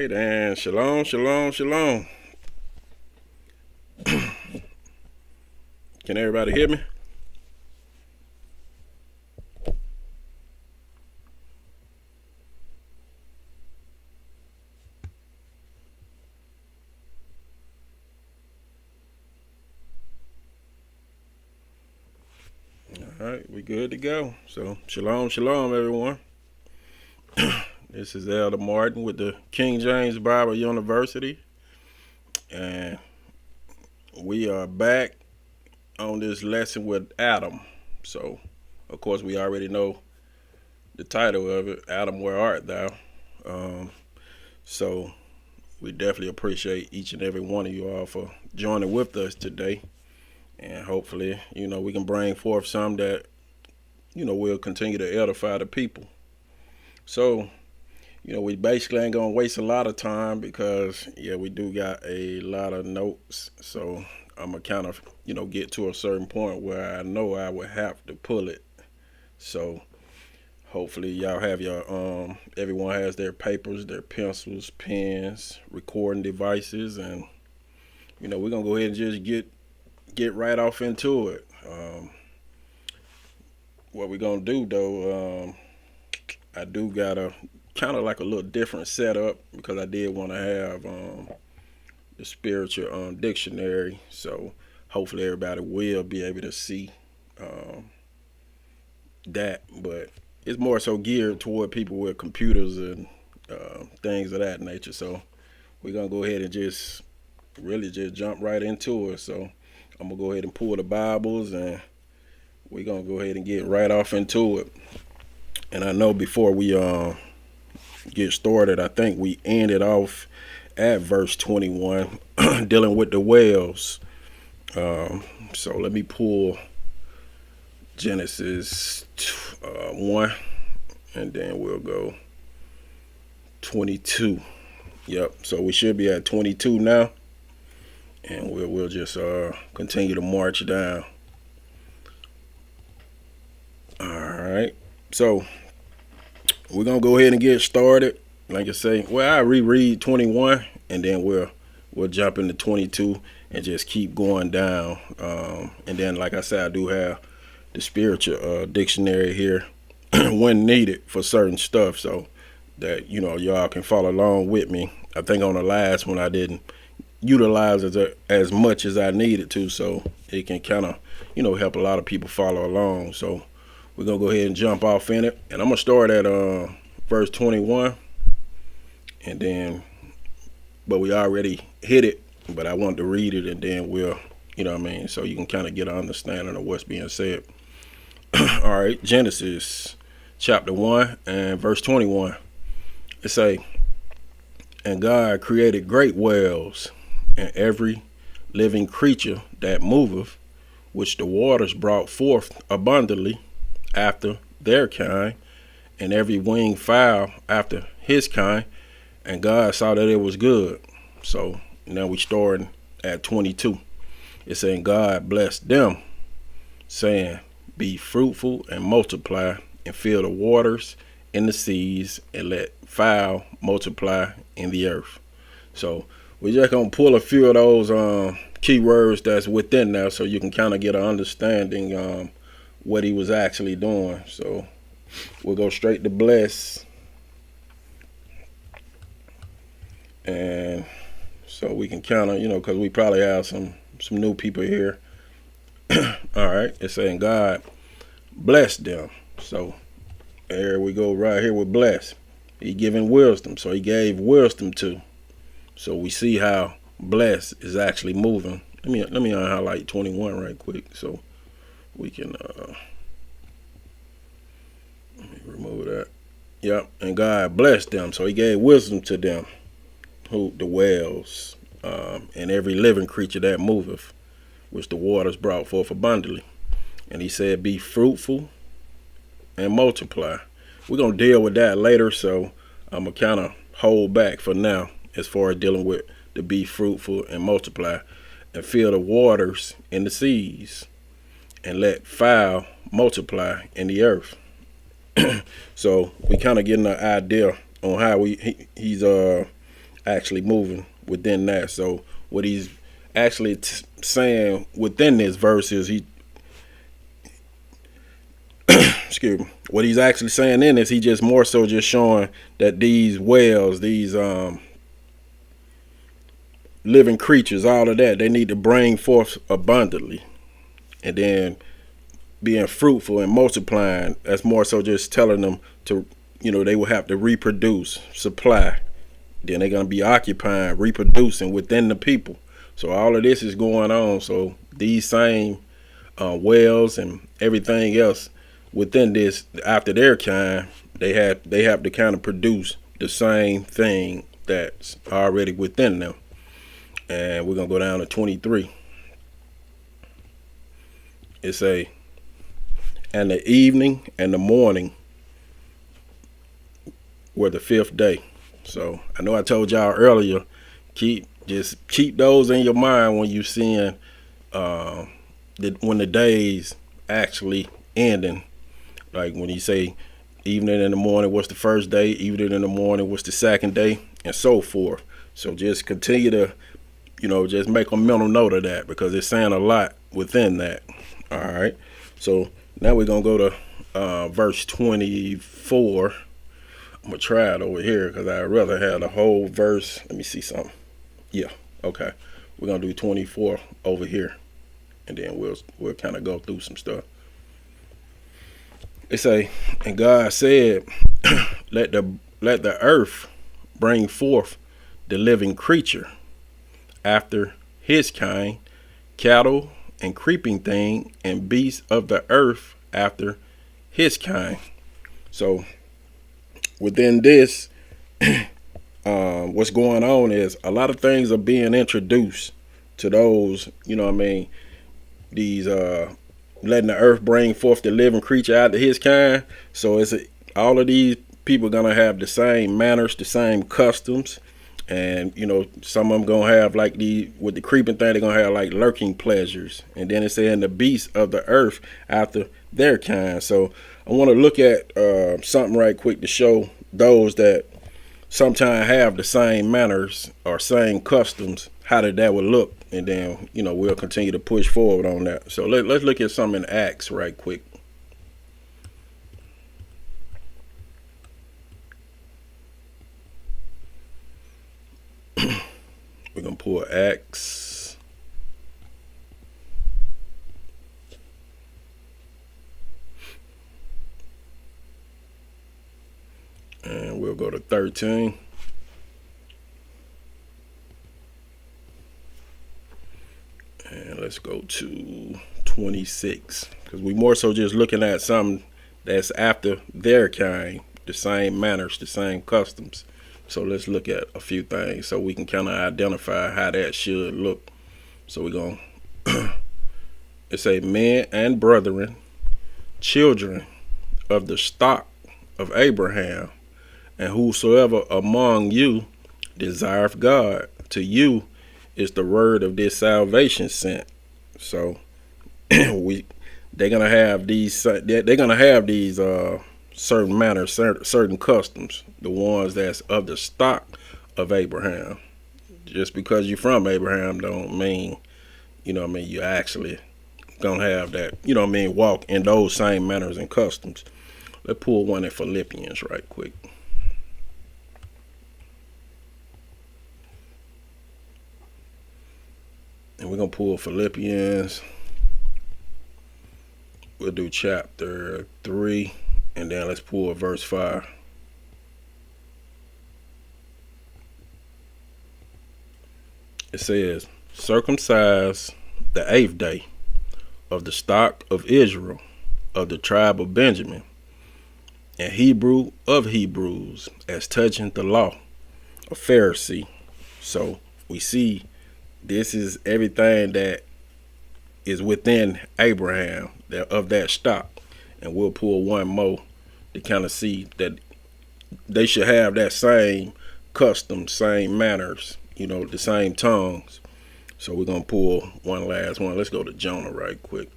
right, and shalom, shalom, shalom. Can everybody hear me? All right, we good to go. So, shalom, shalom, everyone. This is Elder Martin with the King James Bible University, and we are back on this lesson with Adam. So, of course, we already know the title of it, Adam, Where Art Thou? So, we definitely appreciate each and every one of you all for joining with us today. And hopefully, we can bring forth some that, will continue to edify the people. So, we basically ain't going to waste a lot of time because, we do got a lot of notes. So, I'm going to kind of, get to a certain point where I know I would have to pull it. So, hopefully y'all have your, everyone has their papers, their pencils, pens, recording devices. And, we're going to go ahead and just get right off into it. What we're going to do, though, I do got a kind of like a little different setup because I did want to have the spiritual dictionary. So hopefully everybody will be able to see that. But it's more so geared toward people with computers and things of that nature. So we're going to go ahead and just jump right into it. So I'm going to go ahead and pull the Bibles and we're going to go ahead and get right off into it. And I know before we get started, I think we ended off at verse 21 dealing with the whales. So let me pull Genesis 1 and then we'll go 22. Yep, so we should be at 22 now. And we'll just continue to march down. All right. So we're gonna go ahead and get started. Like I say, I reread 21 and then we'll jump into 22 and just keep going down. And then, like I said, I do have the spiritual dictionary here when needed for certain stuff, so that y'all can follow along with me. I think on the last one I didn't utilize as much as I needed to, so it can kind of help a lot of people follow along. So we're gonna go ahead and jump off in it, and I'm gonna start at verse 21, and then but we already hit it, but I want to read it and then we'll so you can kind of get an understanding of what's being said. All right, Genesis chapter 1 and verse 21. It say, and God created great whales and every living creature that moveth, which the waters brought forth abundantly after their kind, and every winged fowl after his kind, and God saw that it was good. So now we starting at 22. It's saying God blessed them, saying, be fruitful and multiply, and fill the waters in the seas, and let fowl multiply in the earth. So we're just gonna pull a few of those key words that's within there, so you can kind of get an understanding what he was actually doing. So we'll go straight to bless, and so we can kind of because we probably have some new people here. All right, it's saying God blessed them. So there we go, right here with bless. He giving wisdom, so he gave wisdom to. So we see how bless is actually moving. Let me highlight 21 right quick so we can let me remove that. Yep, and God blessed them, so he gave wisdom to them, who the whales, and every living creature that moveth, which the waters brought forth abundantly. And he said, be fruitful and multiply. We're going to deal with that later, so I'm going to kind of hold back for now as far as dealing with the be fruitful and multiply, and fill the waters in the seas, and let fowl multiply in the earth. So we kind of getting an idea on how he's actually moving within that. So what he's actually saying within this verse is excuse me, what he's actually saying in this, he just more so just showing that these whales, these living creatures, all of that, they need to bring forth abundantly, and then being fruitful and multiplying. That's more so just telling them to, they will have to reproduce, supply. Then they're going to be occupying, reproducing within the people. So all of this is going on. So these same whales and everything else within this, after their kind, they have to kind of produce the same thing that's already within them. And we're going to go down to 23. It's and the evening and the morning were the fifth day. So I know I told y'all earlier, keep those in your mind when you seeing when the days actually ending. Like when you say evening and the morning, what's the first day? Evening and the morning, what's the second day? And so forth. So just continue to, just make a mental note of that, because it's saying a lot within that. All right. So now we're going to go to verse 24. I'm going to try it over here because I'd rather have the whole verse. Let me see something. Yeah. Okay. We're going to do 24 over here, and then we'll kind of go through some stuff. It and God said, let the earth bring forth the living creature after his kind, cattle and creeping thing and beasts of the earth after his kind. So within this, what's going on is a lot of things are being introduced to those, these letting the earth bring forth the living creature out of his kind. So all of these people are gonna have the same manners, the same customs, and some of them gonna have like with the creeping thing, they're gonna have like lurking pleasures. And then it's saying the beasts of the earth after their kind. So I want to look at something right quick to show those that sometimes have the same manners or same customs, how that would look. And then, we'll continue to push forward on that. So let's look at something in Acts right quick. We're going to pull Acts. And we'll go to 13. And let's go to 26, because we more so just looking at something that's after their kind, the same manners, the same customs. So let's look at a few things so we can kind of identify how that should look. So we're going to it men and brethren, children of the stock of Abraham, and whosoever among you desireth God, to you is the word of this salvation sent. So they're gonna have these certain manners, certain customs, the ones that's of the stock of Abraham. Just because you're from Abraham don't mean you actually gonna have that, walk in those same manners and customs. Let's pull one in Philippians right quick. And we're going to pull Philippians. We'll do chapter 3. And then let's pull verse 5. It says, circumcised the 8th day of the stock of Israel, of the tribe of Benjamin, and Hebrew of Hebrews, as touching the law, a Pharisee. So we see this is everything that is within Abraham, of that stock. And we'll pull one more to kind of see that they should have that same custom, same manners, the same tongues. So we're going to pull one last one. Let's go to Jonah right quick.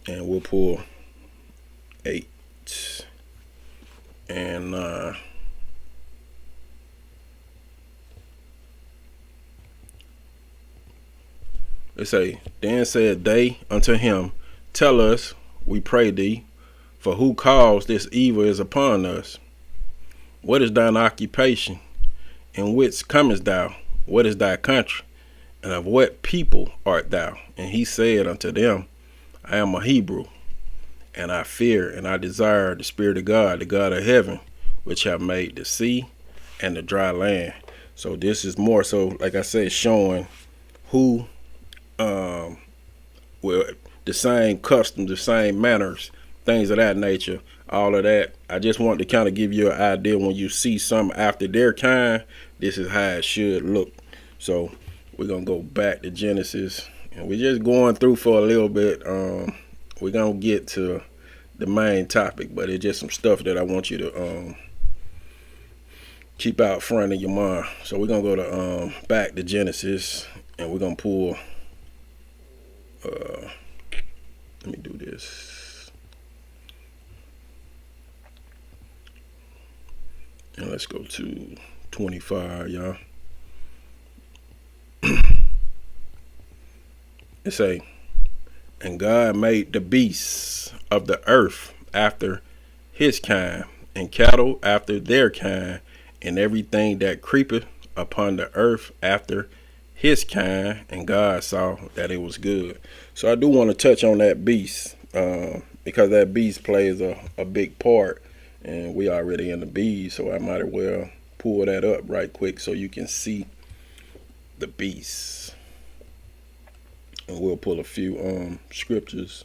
And we'll pull 8. And they say, then said they unto him, tell us, we pray thee, for who caused this evil is upon us? What is thine occupation? And whence comest thou? What is thy country? And of what people art thou? And he said unto them, I am a Hebrew, and I fear and I desire the Spirit of God, the God of heaven, which have made the sea and the dry land. So this is more so, like I said, showing who, well, the same customs, the same manners, things of that nature, all of that. I just want to kind of give you an idea when you see something after their kind, this is how it should look. So we're going to go back to Genesis, and we're just going through for a little bit. We're going to get to the main topic, but it's just some stuff that I want you to keep out front of your mind. So we're going to go to back to Genesis, and we're going to pull, let me do this. And let's go to 25, y'all. It say, and God made the beasts of the earth after his kind, and cattle after their kind, and everything that creepeth upon the earth after his kind. And God saw that it was good. So I do want to touch on that beast, because that beast plays a big part, and we already in the bees, so I might as well pull that up right quick so you can see the beast. And we'll pull a few scriptures.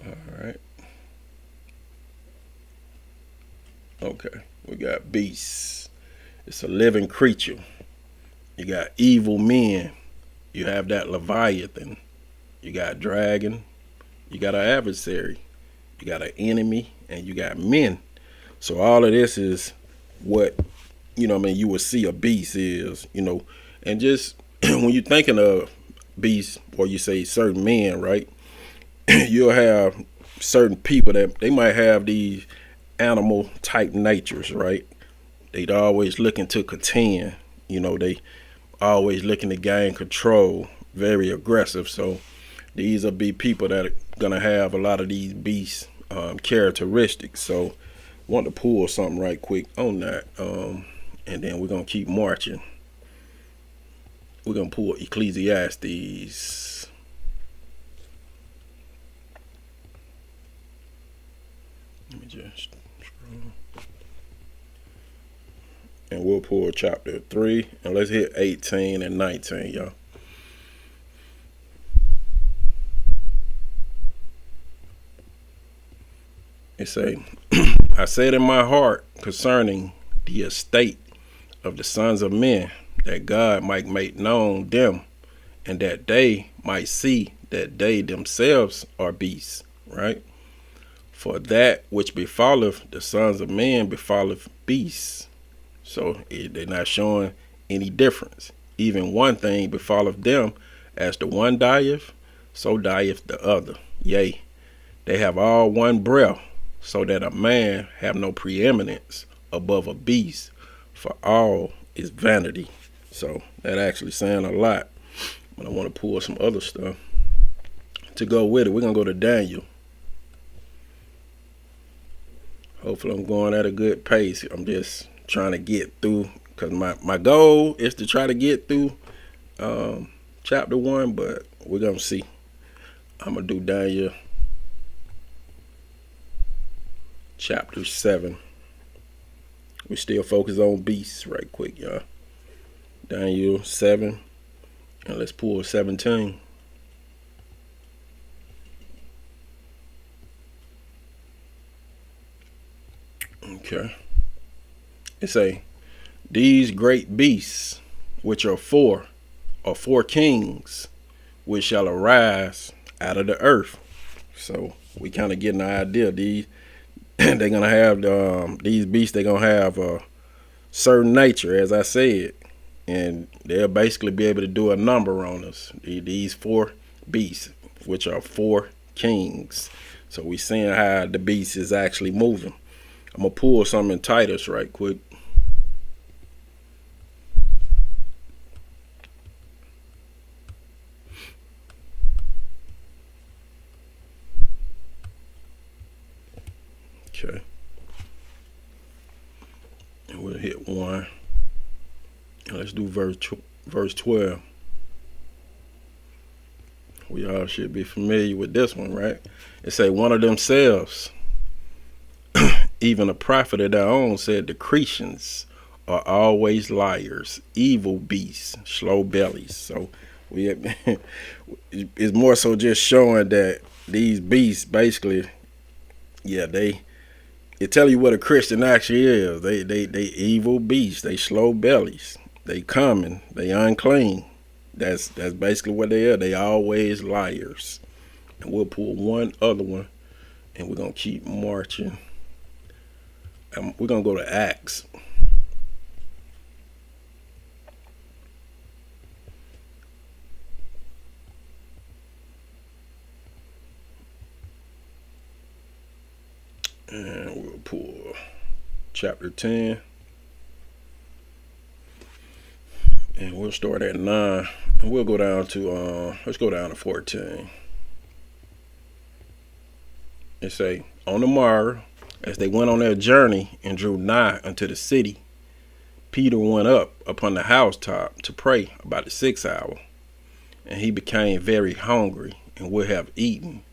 All right. Okay, we got beasts. It's a living creature. You got evil men. You have that Leviathan. You got dragon. You got an adversary. You got an enemy, and you got men. So all of this is what, you would see a beast is, and just when you're thinking of beasts, or you say certain men, right? You'll have certain people that they might have these animal type natures, right? They'd always looking to contend, they always looking to gain control, very aggressive. So these will be people that are gonna have a lot of these beast characteristics. So I want to pull something right quick on that, and then we're gonna keep marching. We're gonna pull Ecclesiastes. Let me just scroll. And we'll pull chapter 3, and let's hit 18 and 19, y'all. It say, I said in my heart concerning the estate of the sons of men, that God might make known them, and that they might see that they themselves are beasts, right? For that which befalleth the sons of men befalleth beasts. So they're not showing any difference. Even one thing befalleth them, as the one dieth, so dieth the other. Yea, they have all one breath, so that a man have no preeminence above a beast, for all is vanity. So that actually saying a lot, but I want to pull some other stuff to go with it. We're going to go to Daniel. Hopefully I'm going at a good pace. I'm just trying to get through, because my goal is to try to get through chapter 1, but we're going to see. I'm going to do Daniel chapter 7. We still focus on beasts right quick, y'all. Daniel 7, and let's pull 17. Okay. It say, these great beasts, which are four kings, which shall arise out of the earth. So we kind of getting the idea. These they're gonna have these beasts. They're gonna have a certain nature, as I said, and they'll basically be able to do a number on us. These four beasts, which are 4 kings. So we seeing how the beast is actually moving. I'm gonna pull some in Titus right quick. Okay. And we'll hit 1. And let's do verse 12. We all should be familiar with this one, right? It say, one of themselves, even a prophet of their own, said the Cretians are always liars, evil beasts, slow bellies. So it's more so just showing that these beasts basically, it tell you what a Christian actually is. They evil beasts, they slow bellies, they coming, they unclean. That's basically what they are. They always liars. And we'll pull one other one, and we're gonna keep marching. We're gonna go to Acts. And we'll pull chapter 10. And we'll start at 9. And we'll go down to let's go down to 14. It say, on the morrow, as they went on their journey and drew nigh unto the city, Peter went up upon the housetop to pray about the 6th hour. And he became very hungry and would have eaten.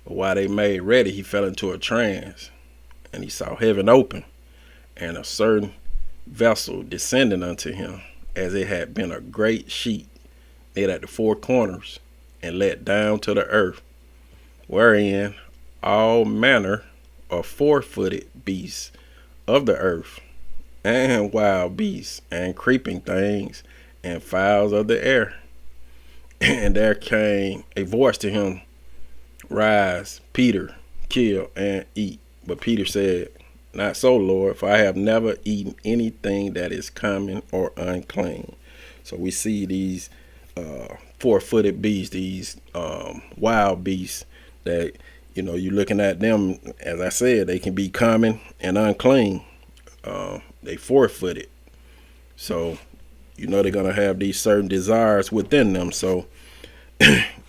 But while they made ready, he fell into a trance, and he saw heaven open, and a certain vessel descending unto him, as it had been a great sheet made at the 4 corners, and let down to the earth, wherein all manner of 4-footed beasts of the earth, and wild beasts, and creeping things, and fowls of the air. And there came a voice to him, Rise, Peter, kill and eat. But Peter said, Not so, Lord, for I have never eaten anything that is common or unclean. So we see these 4-footed beasts, these wild beasts that, you're looking at them, as I said, they can be common and unclean. They 4-footed. So, they're going to have these certain desires within them. So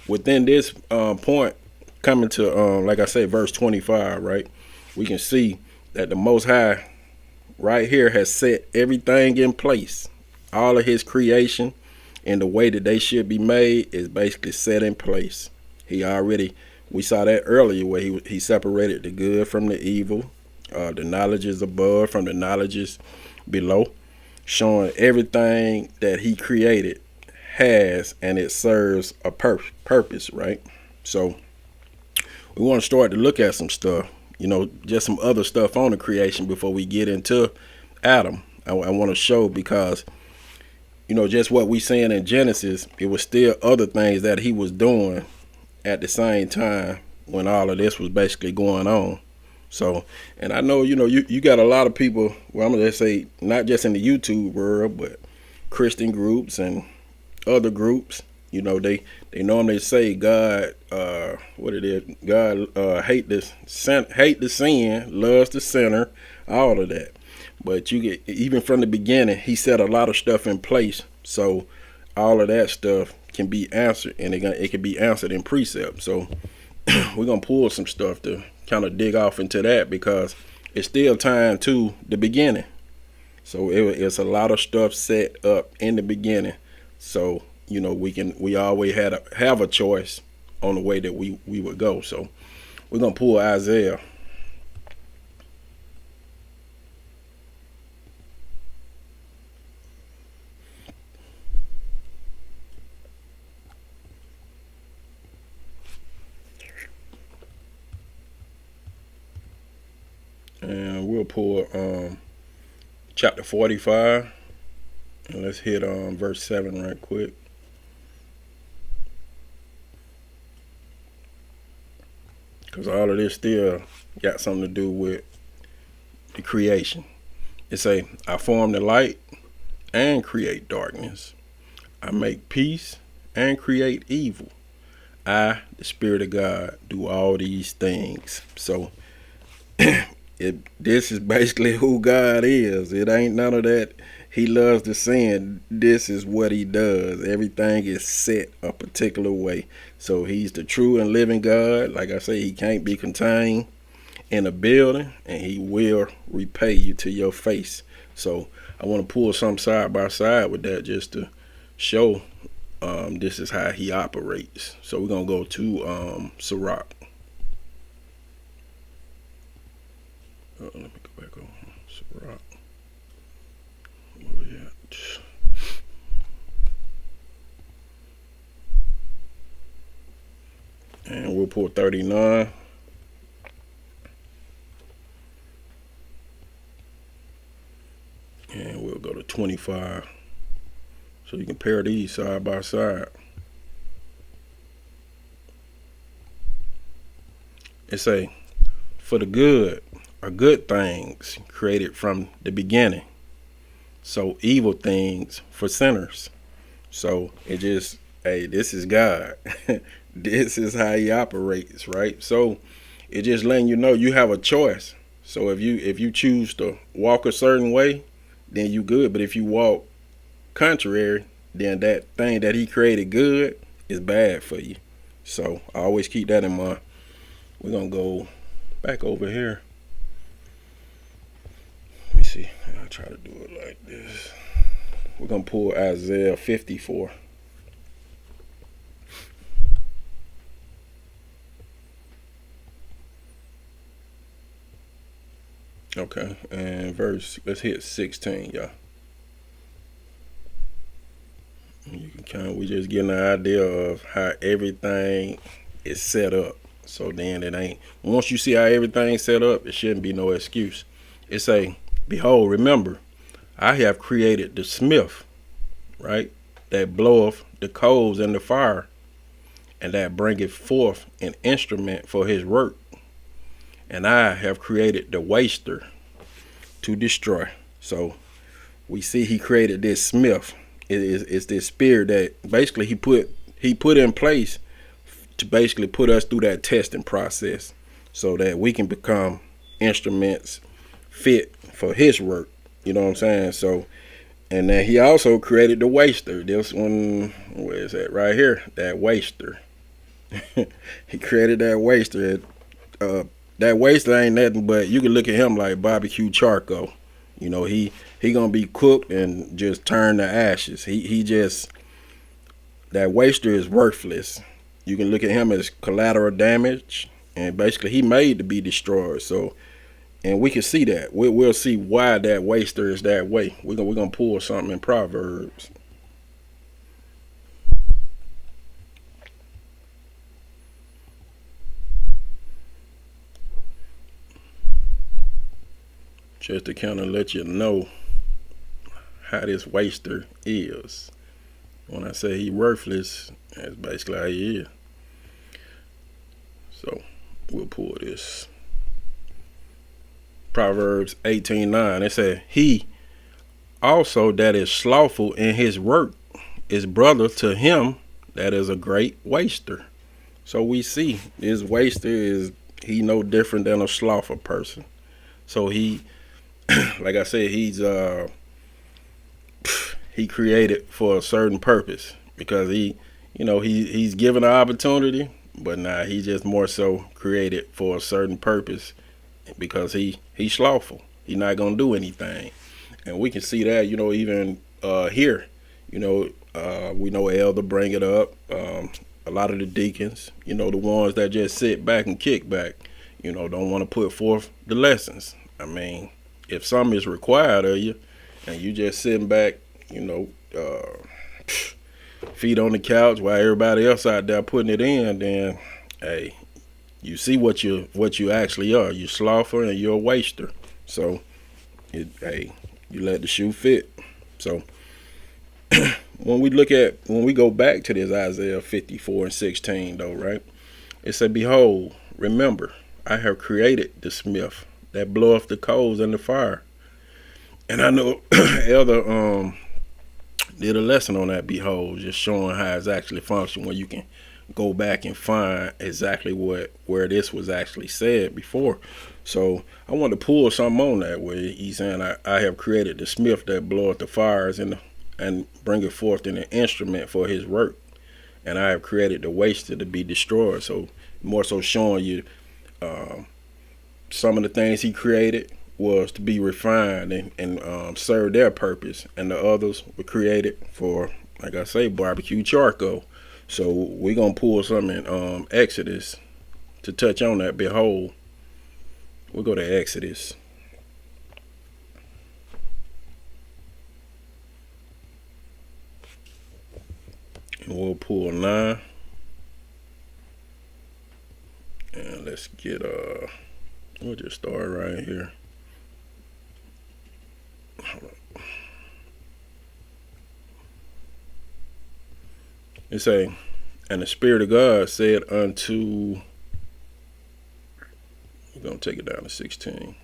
within this point, coming to, like I said, verse 25, right, we can see that the Most High right here has set everything in place. All of his creation and the way that they should be made is basically set in place. We saw that earlier where he separated the good from the evil, the knowledges above from the knowledges below, showing everything that he created has and it serves a purpose, right? So we want to start to look at some stuff, just some other stuff on the creation before we get into Adam. I want to show because, just what we saying in Genesis, it was still other things that he was doing at the same time when all of this was basically going on. So, and I know, you got a lot of people, well, I'm going to say not just in the YouTube world, but Christian groups and other groups, they normally say God, God hate the sin, loves the sinner, all of that. But you get, even from the beginning, he set a lot of stuff in place. So all of that stuff can be answered, and it can be answered in Precepts. So we're going to pull some stuff to kind of dig off into that because it's still tying to the beginning. So it's a lot of stuff set up in the beginning. So, we always have a choice on the way that we would go. So we're going to pull Isaiah. And we'll pull chapter 45. And let's hit verse 7 right quick. Because all of this still got something to do with the creation. It say, I form the light and create darkness. I make peace and create evil. I, the Spirit of God, do all these things. So this is basically who God is. It ain't none of that he loves to sin. This is what he does. Everything is set a particular way. So he's the true and living God. Like I say, he can't be contained in a building, and he will repay you to your face. So I want to pull some side by side with that just to show this is how he operates. So we're going to go to Sirach. Let me go back on Sirach. Where we at? And we'll pull 39. And we'll go to 25. So you compare these side by side. It say, for the good are good things created from the beginning. So evil things for sinners. So it just, hey, this is God. This is how he operates, right? So it just letting you know you have a choice. So if you choose to walk a certain way, then you good. But if you walk contrary, then that thing that he created good is bad for you. So I always keep that in mind. We're gonna go back over here. Let me see. I'll try to do it like this. We're gonna pull Isaiah 54. Okay, and let's hit 16, y'all. You can we just getting an idea of how everything is set up. So then it ain't, once you see how everything's set up, it shouldn't be no excuse. It say, behold, remember, I have created the smith, right, that bloweth the coals in the fire, and that bringeth forth an instrument for his work. And I have created the waster to destroy. So we see he created this smith. It's this spirit that basically he put in place to basically put us through that testing process so that we can become instruments fit for his work. You know what I'm saying? So, and then he also created the waster. This one, where is that? Right here, that waster. He created that waster. That waster ain't nothing but, you can look at him like barbecue charcoal. You know, he gonna be cooked and just turn to ashes. He just, that waster is worthless. You can look at him as collateral damage, and basically he made to be destroyed. So, and we can see that. We'll see why that waster is that way. We're gonna pull something in Proverbs. Just to kind of let you know how this waster is. When I say he worthless, that's basically how he is. So we'll pull this. Proverbs 18:9. It said, he also that is slothful in his work is brother to him that is a great waster. So we see this waster is, he no different than a slothful person. So he, like I said, he created for a certain purpose, because he's given an opportunity, but nah, he just more so created for a certain purpose, because he's slothful. He's not gonna do anything, and we can see that, even here. We know Elder bring it up. A lot of the deacons, the ones that just sit back and kick back, don't want to put forth the lessons. I mean, if something is required of you, and you just sitting back, feet on the couch while everybody else out there putting it in, then hey, you see what you actually are. You're slothful and you're a waster. So you let the shoe fit. So when we go back to this Isaiah 54:16 though, right? It said, behold, remember, I have created the smith that bloweth the coals in the fire. And I know Elder did a lesson on that, behold, just showing how it's actually function when go back and find exactly where this was actually said before. So I want to pull something on that where he's saying, I have created the smith that bloweth the fires and bringeth forth an instrument for his work. And I have created the waster to be destroyed. So more so showing you some of the things he created was to be refined and serve their purpose. And the others were created for, like I say, barbecue charcoal. So we're going to pull some in Exodus to touch on that. Behold, we'll go to Exodus. And we'll pull 9. And let's get, we'll just start right here. It say, and the Spirit of God said unto, we're going to take it down to 16.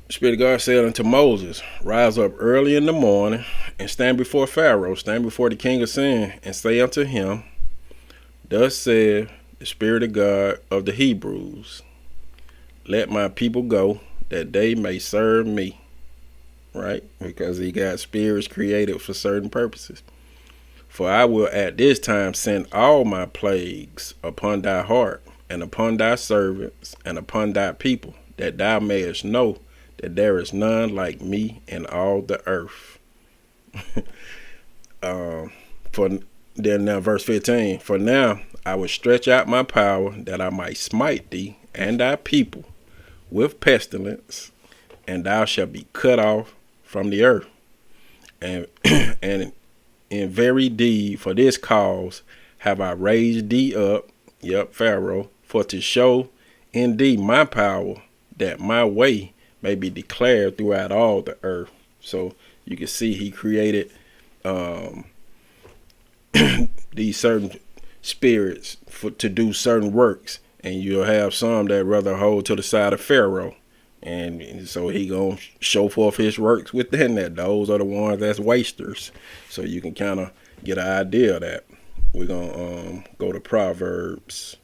The Spirit of God said unto Moses, rise up early in the morning and stand before Pharaoh, stand before the king of Sin, and say unto him, thus said the Spirit of God of the Hebrews, let my people go, that they may serve me. Right? Because he got spirits created for certain purposes. For I will at this time send all my plagues upon thy heart, and upon thy servants, and upon thy people, that thou mayest know that there is none like me in all the earth. Now verse 15, for now I will stretch out my power, that I might smite thee and thy people with pestilence, and thou shalt be cut off from the earth. And in very deed, for this cause have I raised thee up, Pharaoh, for to show in thee my power, that my way may be declared throughout all the earth. So you can see he created these certain spirits to do certain works, and you'll have some that rather hold to the side of Pharaoh. And so he gonna show forth his works within that. Those are the ones that's wasters. So you can kind of get an idea of that. We're gonna go to Proverbs.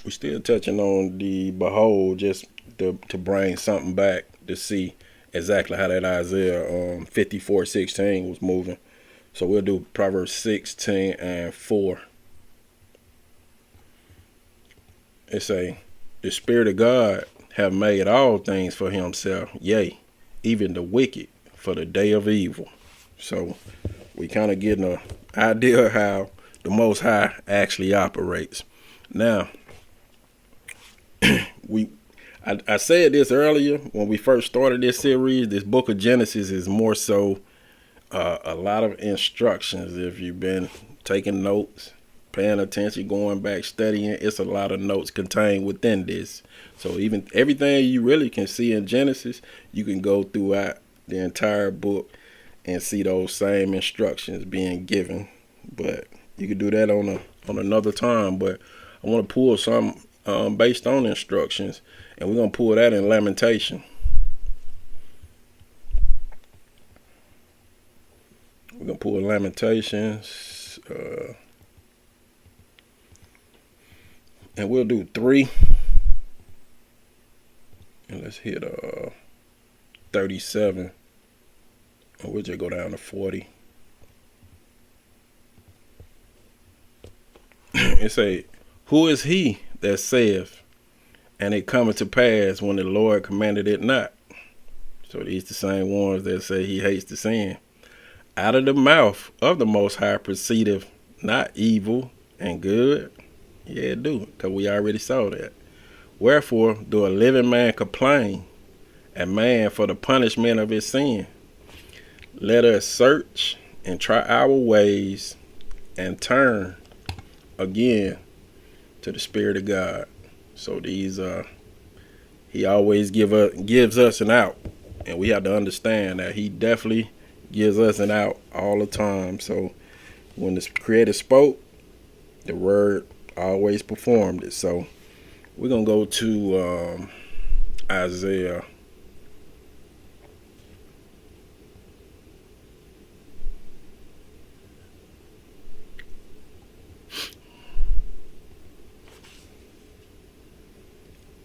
We're still touching on the behold, just to bring something back to see exactly how that Isaiah 54:16 was moving. So we'll do Proverbs 16:4. It say, the Spirit of God have made all things for himself, yea, even the wicked for the day of evil. So we kind of getting an idea of how the Most High actually operates. Now, I said this earlier when we first started this series. This book of Genesis is more so a lot of instructions. If you've been taking notes, paying attention, going back, studying, it's a lot of notes contained within this. So even everything you really can see in Genesis, you can go throughout the entire book and see those same instructions being given. But you can do that on another time. But I want to pull some based on instructions, and we're going to pull that in Lamentation. We're going to pull Lamentations, and we'll do 3, and let's hit 37, and we'll just go down to 40. It say, who is he that saith, and it cometh to pass when the Lord commanded it not? So these the same ones that say he hates the sin. Out of the mouth of the Most High proceedeth not evil and good. Yeah, it do, because we already saw that. Wherefore do a living man complain, a man for the punishment of his sin? Let us search and try our ways, and turn again to the Spirit of God. So these he always gives us an out, and we have to understand that he definitely gives us an out all the time. So when the Creator spoke, the word always performed it. So we're gonna go to Isaiah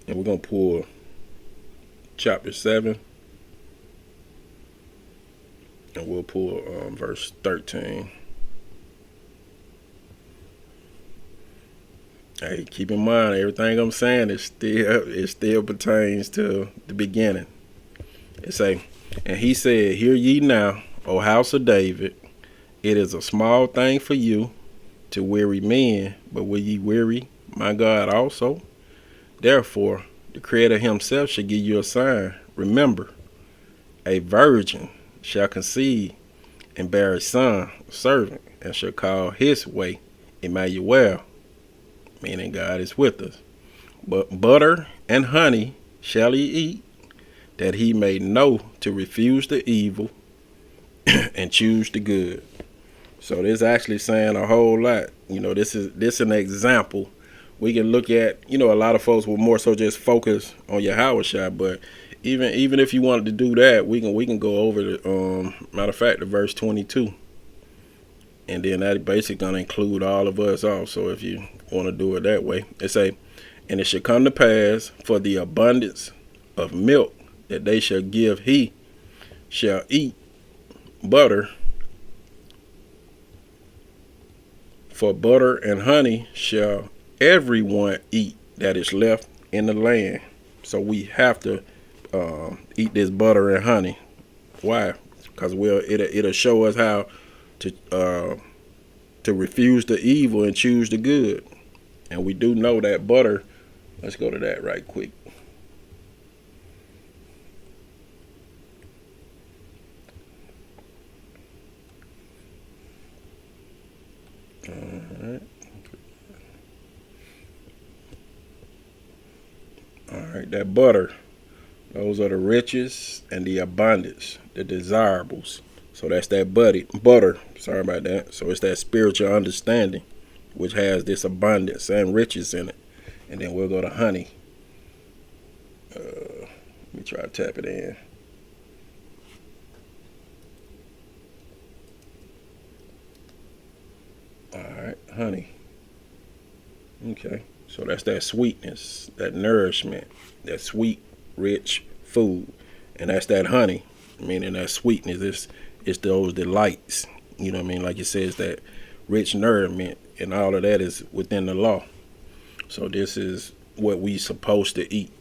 And we're going to pull chapter 7. And we'll pull verse 13. Hey, keep in mind, everything I'm saying still pertains to the beginning. It say, and he said, hear ye now, O house of David, it is a small thing for you to weary men, but will ye weary my God also? Therefore, the Creator himself shall give you a sign. Remember, a virgin shall conceive and bear a son, a servant, and shall call his way Emmanuel, meaning God is with us. But butter and honey shall he eat, that he may know to refuse the evil and choose the good. So this actually saying a whole lot. This is an example. We can look at, a lot of folks will more so just focus on Yahushua, but even if you wanted to do that, we can go over the matter of fact the verse 22. And then that basically gonna include all of us also, if you want to do it that way. It say, and it shall come to pass for the abundance of milk that they shall give, he shall eat butter. For butter and honey shall everyone eat that is left in the land. So we have to eat this butter and honey. Why? Because it'll show us how to refuse the evil and choose the good. And we do know that butter. Let's go to that right quick. All right, that butter. Those are the riches and the abundance, the desirables. So that's that butter. Sorry about that. So it's that spiritual understanding, which has this abundance and riches in it. And then we'll go to honey. Let me try to tap it in. All right, honey. Okay, so that's that sweetness, that nourishment, that sweet, rich food. And that's that honey, meaning that sweetness. It's those delights. You know what I mean? Like it says, that rich nourishment, and all of that is within the law. So this is what we supposed to eat.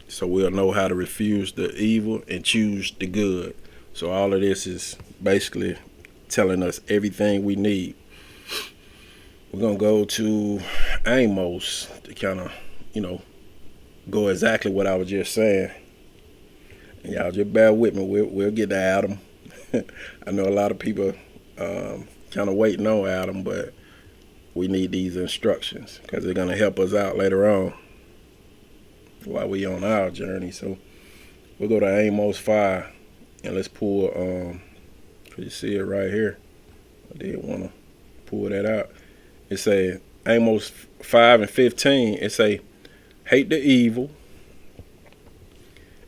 So we'll know how to refuse the evil and choose the good. So all of this is basically telling us everything we need. We're going to go to Amos to kind of, go exactly what I was just saying. And y'all just bear with me. We'll get to Adam. I know a lot of people kind of waiting on Adam, but we need these instructions because they're going to help us out later on while we on our journey. So we'll go to Amos 5 and let's pull, you see it right here. I did want to pull that out. It say Amos 5:15. It say, hate the evil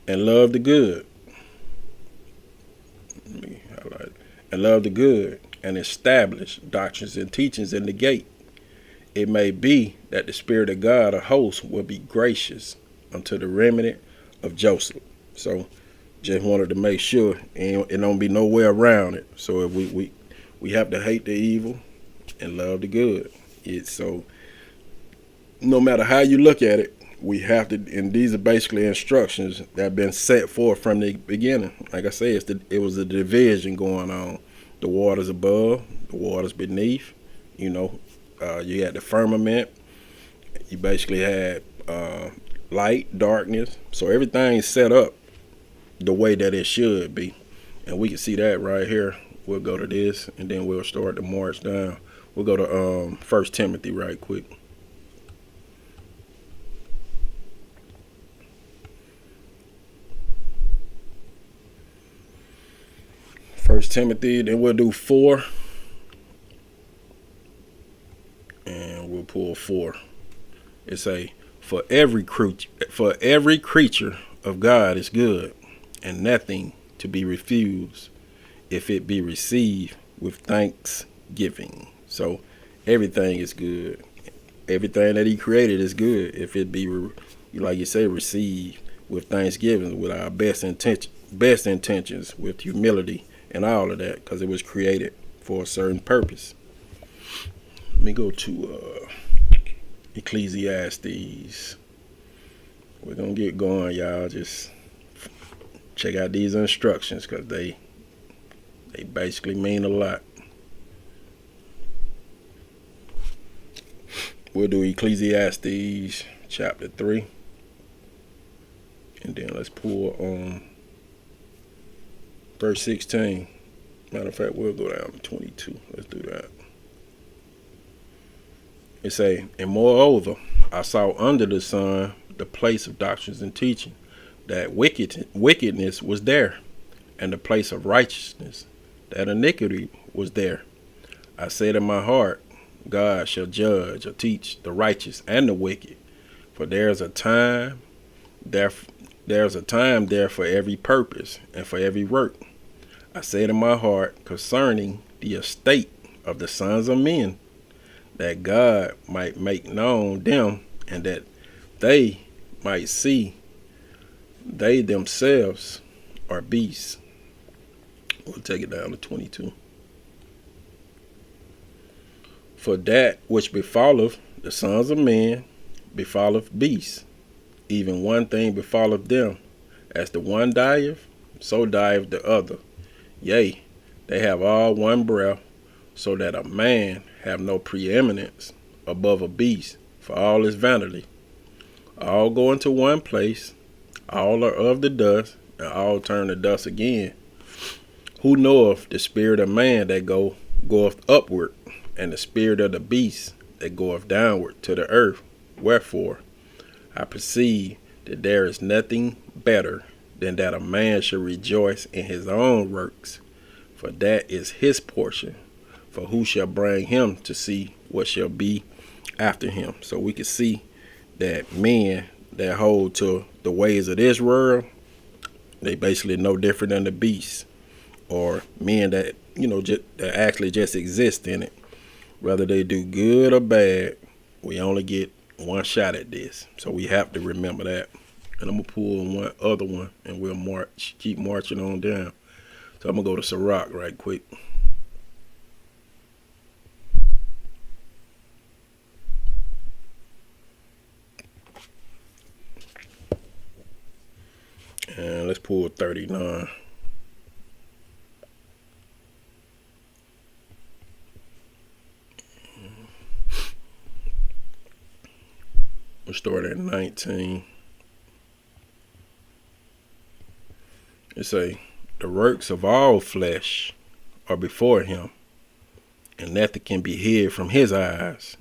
and love the good. Let me highlight. And love the good and establish doctrines and teachings in the gate. It may be that the Spirit of God of hosts will be gracious unto the remnant of Joseph. So just wanted to make sure it don't be nowhere around it. So if we have to hate the evil and love the good. So no matter how you look at it, we have to, and these are basically instructions that have been set forth from the beginning. Like I said, it was a division going on. The waters above, the waters beneath. You had the firmament. You basically had light, darkness. So everything's set up the way that it should be. And we can see that right here. We'll go to this, and then we'll start to march down. We'll go to 1 Timothy right quick. First Timothy, then we'll do 4. And we'll pull 4. It say, for every creature of God is good, and nothing to be refused, if it be received with thanksgiving. So everything is good. Everything that he created is good if it be like you say, receive with thanksgiving, with our best intentions, with humility and all of that, because it was created for a certain purpose. Let me go to Ecclesiastes. We're gonna get going, y'all. Just check out these instructions, because they basically mean a lot. We'll do Ecclesiastes chapter 3. And then let's pull on verse 16. Matter of fact, we'll go down to 22. Let's do that. It say, and moreover, I saw under the sun the place of doctrines and teaching, that wickedness was there, and the place of righteousness, that iniquity was there. I said in my heart, God shall judge or teach the righteous and the wicked, for there's a time there for every purpose and for every work. I said in my heart concerning the estate of the sons of men, that God might make known them, and that they might see they themselves are beasts. We'll take it down to 22. For that which befalleth the sons of men befalleth beasts, even one thing befalleth them. As the one dieth, so dieth the other. Yea, they have all one breath, so that a man have no preeminence above a beast, for all is vanity. All go into one place, all are of the dust, and all turn to dust again. Who knoweth the spirit of man that goeth upward, and the spirit of the beast that goeth downward to the earth? Wherefore, I perceive that there is nothing better than that a man should rejoice in his own works, for that is his portion. For who shall bring him to see what shall be after him? So we can see that men that hold to the ways of this world, they basically no different than the beasts, or men that that actually just exist in it. Whether they do good or bad, we only get one shot at this. So we have to remember that. And I'm going to pull one other one, and we'll keep marching on down. So I'm going to go to Sirach right quick. And let's pull 39. We'll start at 19. It say, the works of all flesh are before him, and nothing can be hid from his eyes.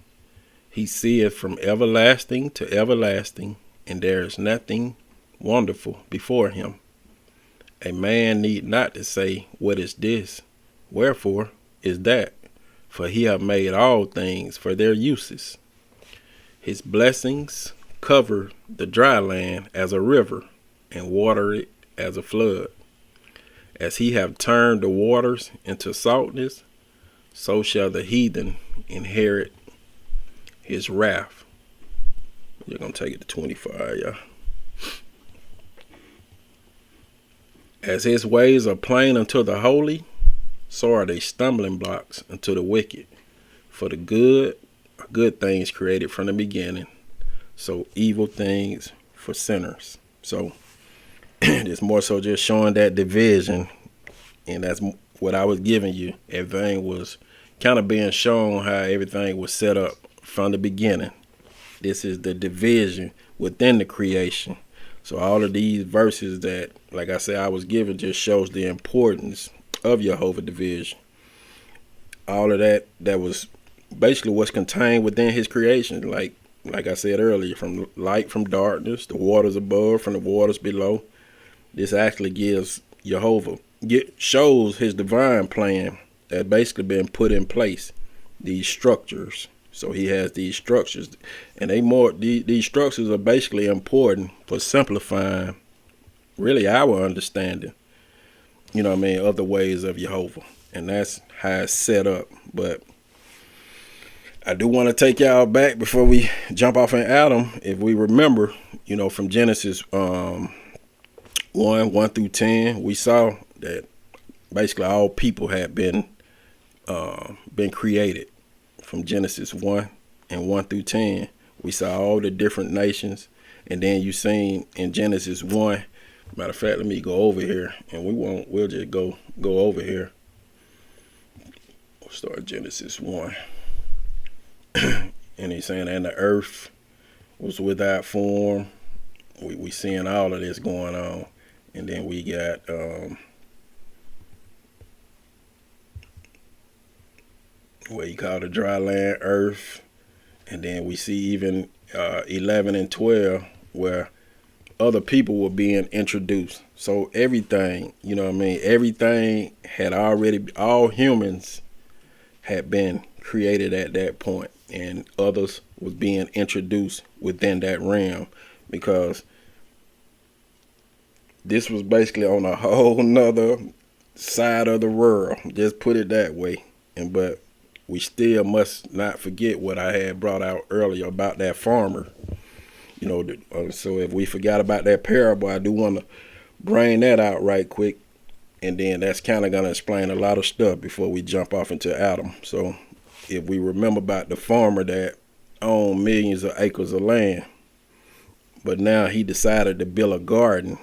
He seeth from everlasting to everlasting, and there is nothing wonderful before him. A man need not to say, what is this? Wherefore is that? For he hath made all things for their uses. His blessings cover the dry land as a river, and water it as a flood. As he have turned the waters into saltness, so shall the heathen inherit his wrath. You're going to take it to 25, y'all. As his ways are plain unto the holy, so are they stumbling blocks unto the wicked. For the good are good things created from the beginning, so evil things for sinners. So it's more so just showing that division, and that's what I was giving you. Everything was kind of being shown how everything was set up from the beginning. This is the division within the creation. So all of these verses that, like I said, I was given just shows the importance of Jehovah division. All of that was basically what's contained within his creation. Like I said earlier, from light from darkness, the waters above from the waters below. This actually gives shows his divine plan that basically been put in place, these structures. So he has these structures, and these structures are basically important for simplifying really our understanding, of the ways of Jehovah. And that's how it's set up. But I do want to take y'all back before we jump off in Adam. If we remember, from Genesis 1 through 10, we saw that basically all people had been created. From Genesis 1 and 1 through 10, we saw all the different nations. And then you seen in Genesis 1, matter of fact, let me go over here, and we'll just go over here. We'll start Genesis 1. And he's saying, and the earth was without form. We seeing all of this going on. And then we got what you call the dry land, earth. And then we see even 11 and 12 where other people were being introduced. So everything, everything had already, all humans had been created at that point, and others was being introduced within that realm, because this was basically on a whole nother side of the world, just put it that way. But we still must not forget what I had brought out earlier about that farmer. So if we forgot about that parable, I do want to bring that out right quick, and then that's kind of going to explain a lot of stuff before we jump off into Adam. So if we remember about the farmer that owned millions of acres of land, but now he decided to build a garden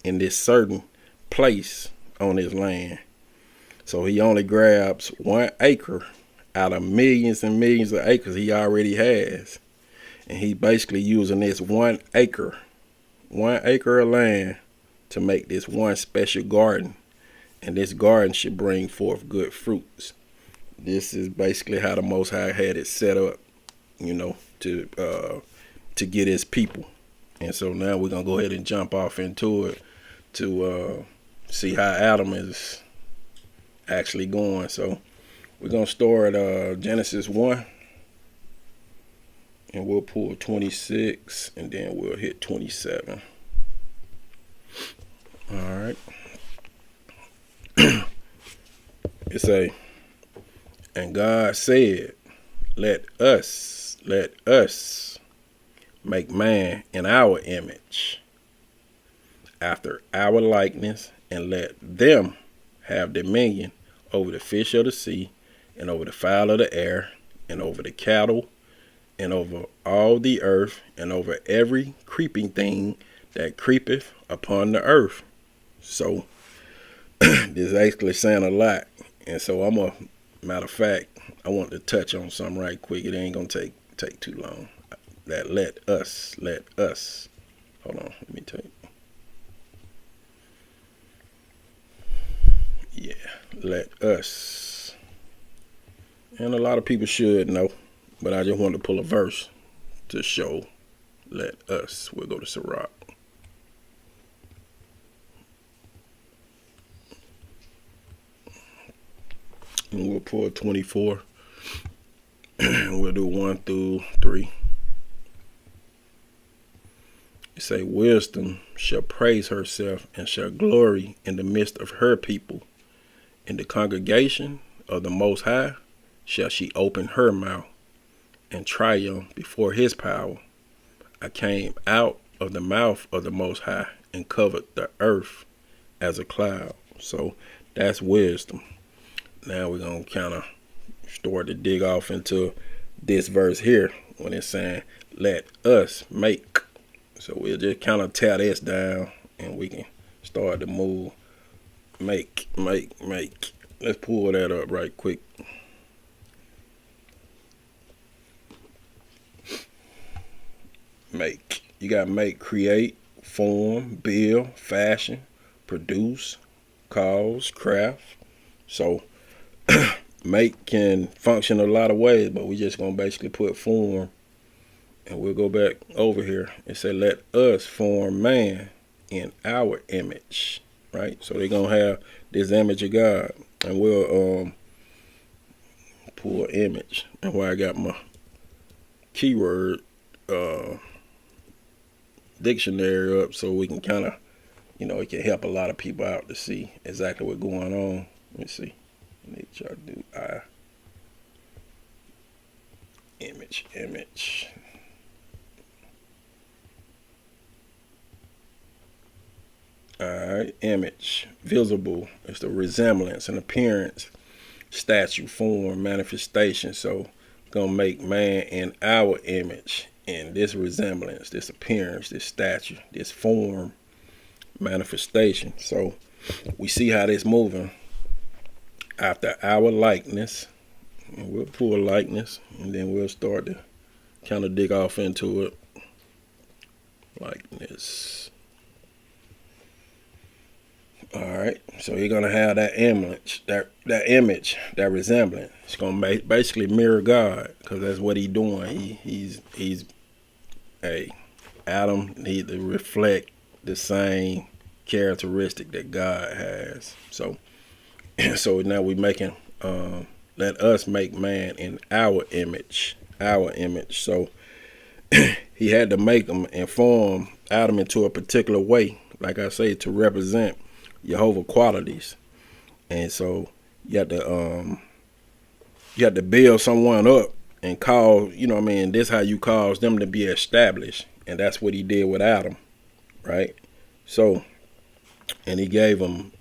in this certain place on his land. So he only grabs 1 acre out of millions and millions of acres he already has. And he's basically using this 1 acre of land to make this one special garden. And this garden should bring forth good fruits. This is basically how the Most High had it set up, to get his people. And so now we're going to go ahead and jump off into it to see how Adam is actually going. So we're going to start Genesis 1. And we'll pull 26, and then we'll hit 27. All right. It say, and God said, let us make man in our image, after our likeness, and let them have dominion over the fish of the sea, and over the fowl of the air, and over the cattle, and over all the earth, and over every creeping thing that creepeth upon the earth. So this is actually saying a lot. And so matter of fact, I want to touch on something right quick. It ain't gonna take too long. That let us. Hold on, let me tell you. Yeah, let us. And a lot of people should know, but I just wanted to pull a verse to show let us. We'll go to Sirach. And we'll pull 24. And we'll do 1 through 3. It say, wisdom shall praise herself and shall glory in the midst of her people. In the congregation of the Most High shall she open her mouth and triumph before his power. I came out of the mouth of the Most High and covered the earth as a cloud. So that's wisdom. Now we're going to kind of start to dig off into this verse here when it's saying, let us make. So we'll just kind of tear this down and we can start to move. Make. Let's pull that up right quick. Make. You got make, create, form, build, fashion, produce, cause, craft. So make can function a lot of ways, but we just gonna basically put form, and we'll go back over here and say let us form man in our image, right? So they're gonna have this image of God, and we'll pull image. And where I got my keyword dictionary up, so we can kind of, it can help a lot of people out to see exactly what's going on. Let me see. Let me try to do Image. Alright, image. Visible. It's the resemblance, an appearance, statue, form, manifestation. So, gonna make man in our image. And this resemblance, this appearance, this statue, this form, manifestation. So, we see how this moving. After our likeness. And we'll pull likeness. And then we'll start to kind of dig off into it. Likeness. All right, so you're gonna have that image, that resemblance. It's gonna basically mirror God, because that's what he's doing. He's Adam need to reflect the same characteristic that God has. So now we're making let us make man in our image. So he had to make them and form Adam into a particular way, like I say, to represent Jehovah qualities. And so you have to build someone up and call, this how you cause them to be established. And that's what he did with Adam, right? So, and he gave them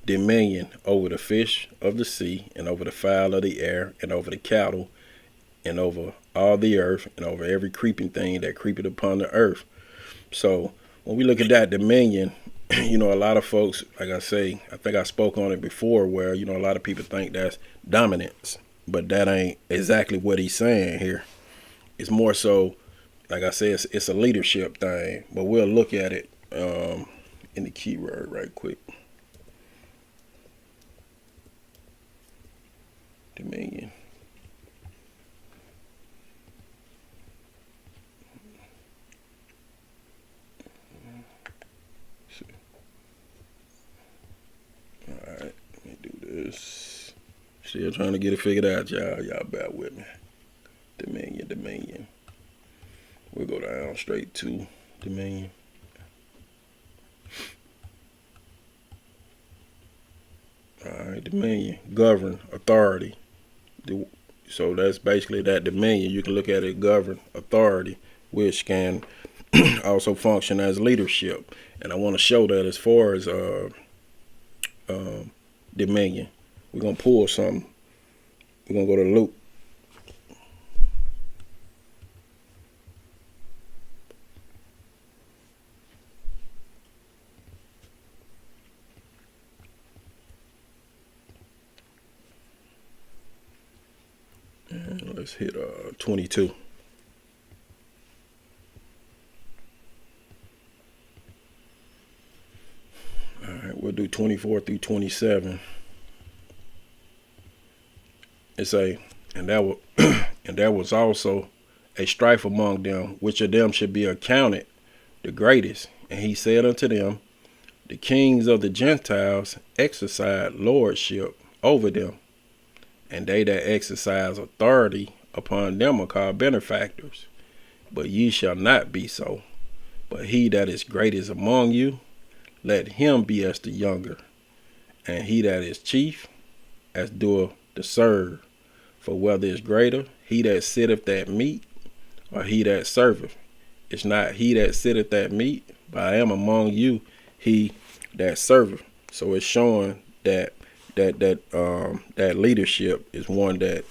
dominion over the fish of the sea, and over the fowl of the air, and over the cattle, and over all the earth, and over every creeping thing that creepeth upon the earth. So when we look at that dominion, a lot of folks, like I say, I think I spoke on it before, where, a lot of people think that's dominance, but that ain't exactly what he's saying here. It's more so, like I said, it's a leadership thing, but we'll look at it in the keyword right quick. Dominion. Alright, let me do this. Still trying to get it figured out, y'all. Y'all bear with me. Dominion. We'll go down straight to dominion. Alright, dominion. Govern, authority. So that's basically that dominion. You can look at it, govern, authority, which can also function as leadership. And I want to show that as far as dominion. We're going to pull something. We're going to go to Luke. And let's hit 22. All right, we'll do 24 through 27. It's and there was also a strife among them, which of them should be accounted the greatest. And he said unto them, the kings of the Gentiles exercise lordship over them, and they that exercise authority upon them are called benefactors. But ye shall not be so. But he that is greatest among you, let him be as the younger, and he that is chief, as doeth the serve. For whether is greater, he that sitteth at meat, or he that serveth? It's not he that sitteth at meat, but I am among you he that serveth. So it's showing that leadership is one that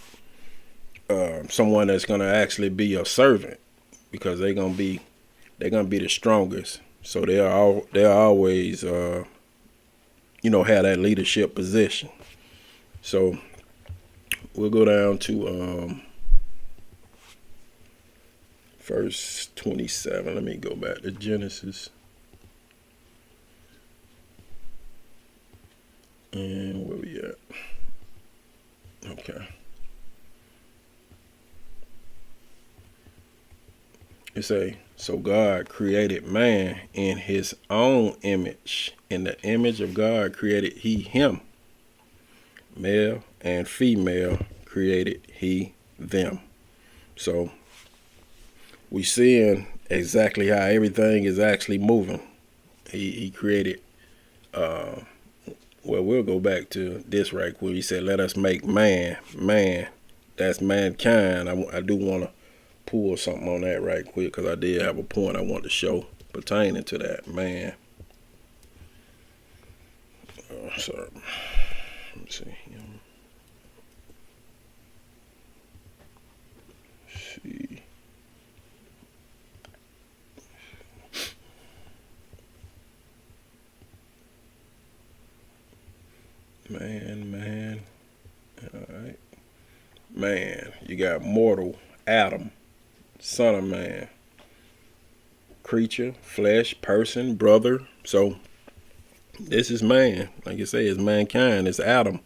someone that's gonna actually be a servant, because they're gonna be the strongest. So they'll always have that leadership position. So we'll go down to verse 27. Let me go back to Genesis. And where we at? Okay. It so God created man in his own image. In the image of God created he him. Male and female created he them. So we seeing exactly how everything is actually moving. He created we'll go back to this right quick. He said, let us make man that's mankind. I do want to pull something on that right quick because I did have a point I want to show pertaining to that man. Sorry. Let me see. See. Man. All right. Man, you got mortal Adam, son of man, creature, flesh, person, brother. So this is man. Like you say, it's mankind. It's Adam,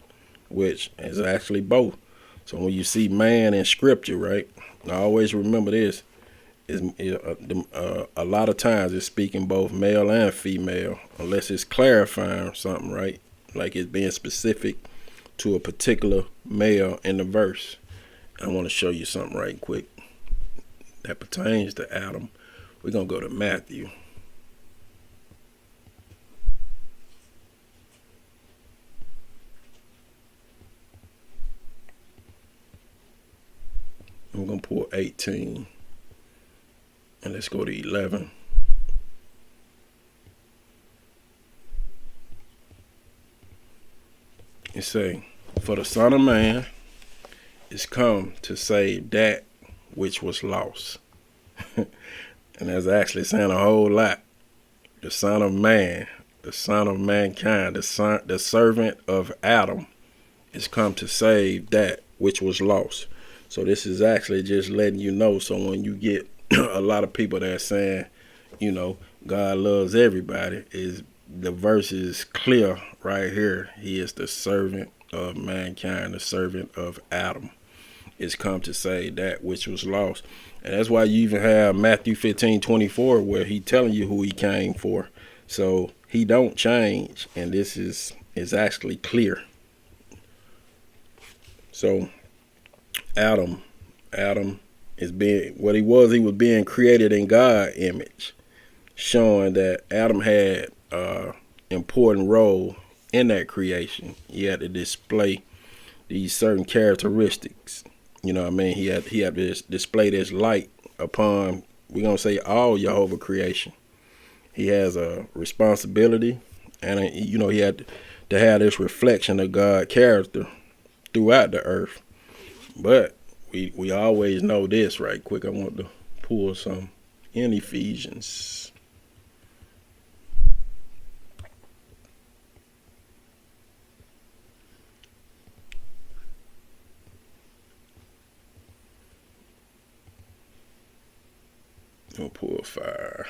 which is actually both. So when you see man in scripture, right, I always remember this. A lot of times it's speaking both male and female, unless it's clarifying something, right? Like it's being specific to a particular male in the verse. I want to show you something right quick that pertains to Adam. We're going to go to Matthew. I'm going to pull 18. And let's go to 11. It say, for the Son of Man is come to save that which was lost. And that's actually saying a whole lot. The Son of Man, the Son of mankind, the servant of Adam is come to save that which was lost. So this is actually just letting you know. So when you get a lot of people that are saying, God loves everybody, is the verse is clear right here. He is the servant of mankind, the servant of Adam, is come to save that which was lost. And that's why you even have Matthew 15:24, where he telling you who he came for. So he don't change, and this is actually clear. So Adam is being what he was being created in God's image, showing that Adam had important role in that creation. He had to display these certain characteristics. You know what I mean? He had to display this light upon, we're going to say, all Jehovah creation. He has a responsibility, and he had to have this reflection of God's character throughout the earth. But we always know this right quick. I want to pull some in Ephesians. I'll pull fire.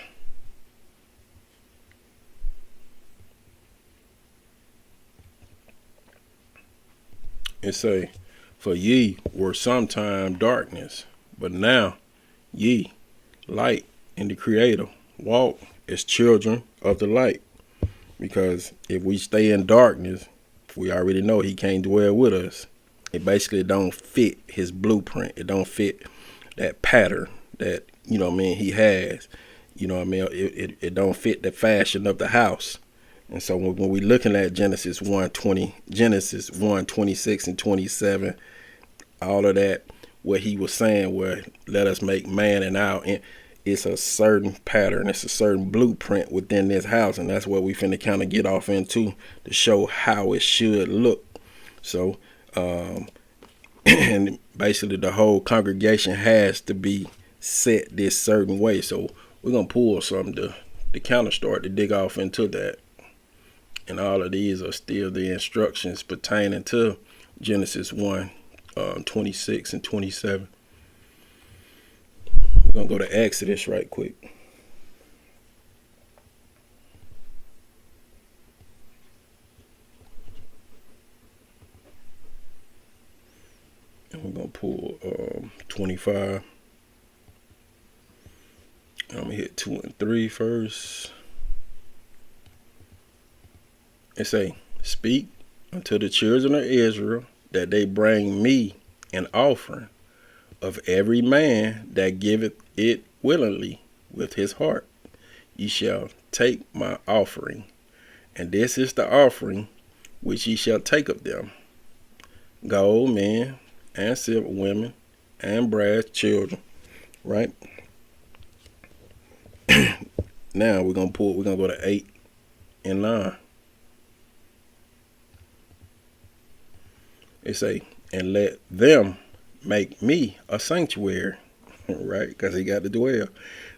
It say, for ye were sometime darkness, but now ye light in the Creator. Walk as children of the light. Because if we stay in darkness, we already know he can't dwell with us. It basically don't fit his blueprint. It don't fit that pattern that, he has. It don't fit the fashion of the house. And so when we're looking at Genesis 1:26 and 27, all of that, what he was saying, where let us make man in our, it's a certain pattern, it's a certain blueprint within this house, and that's what we finna kind of get off into to show how it should look. So, and basically the whole congregation has to be set this certain way. So we're gonna pull something to counter start to dig off into that. And all of these are still the instructions pertaining to Genesis 1:26 and 27. We're going to go to Exodus right quick. And we're going to pull 25. I'm going to hit 2 and 3 first. It say, speak unto the children of Israel that they bring me an offering of every man that giveth it willingly with his heart. Ye shall take my offering, and this is the offering which ye shall take of them: gold, men, and silver women and brass children, right? Now we're gonna go to 8 and 9. It say, and let them make me a sanctuary, right? Because he got to dwell,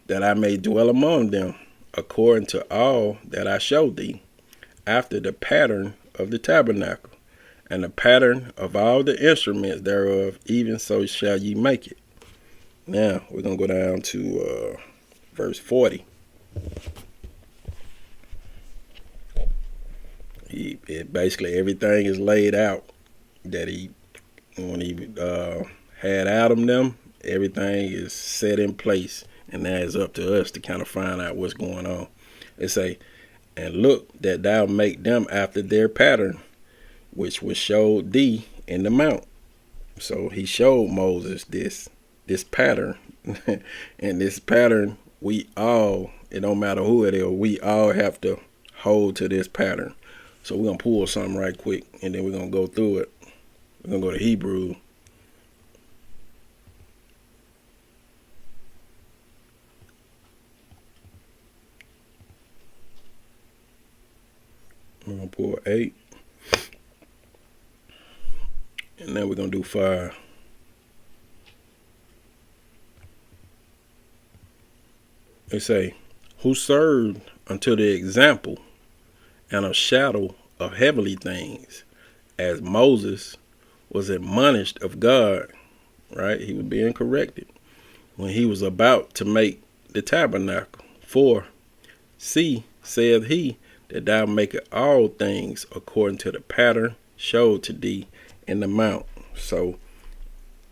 that I may dwell among them, according to all that I showed thee, after the pattern of the tabernacle, and the pattern of all the instruments thereof, even so shall ye make it. Now we're gonna go down to verse 40. Basically everything is laid out that when he had Adam them, everything is set in place, and now it's up to us to kind of find out what's going on. It say, and look that thou make them after their pattern, which was showed thee in the mount. So he showed Moses this pattern, and this pattern we all, it don't matter who it is, we all have to hold to this pattern. So we're gonna pull something right quick, and then we're gonna go through it. We're gonna go to Hebrew. We're gonna pull 8, and then we're gonna do 5. They say, who served unto the example and a shadow of heavenly things, as Moses was admonished of God, right? He was being corrected when he was about to make the tabernacle. For, see, saith he, that thou makest all things according to the pattern showed to thee in the mount. So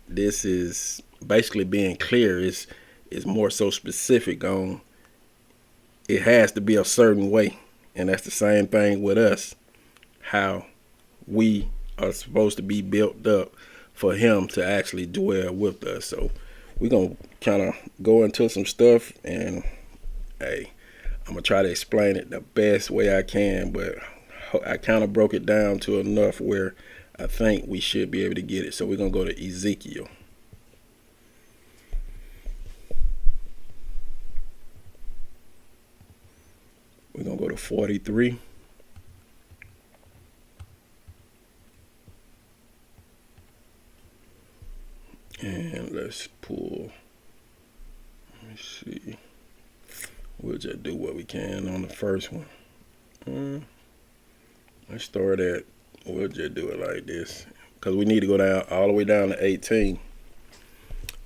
this is basically being clear. It's more so specific on it has to be a certain way. And that's the same thing with us, how we are supposed to be built up for him to actually dwell with us. So we're going to kind of go into some stuff, and hey, I'm going to try to explain it the best way I can, but I kind of broke it down to enough where I think we should be able to get it. So we're going to go to Ezekiel. We're going to go to 43. And let's pull. Let me see. We'll just do what we can on the first one. Let's start at, we'll just do it like this, because we need to go down all the way down to 18.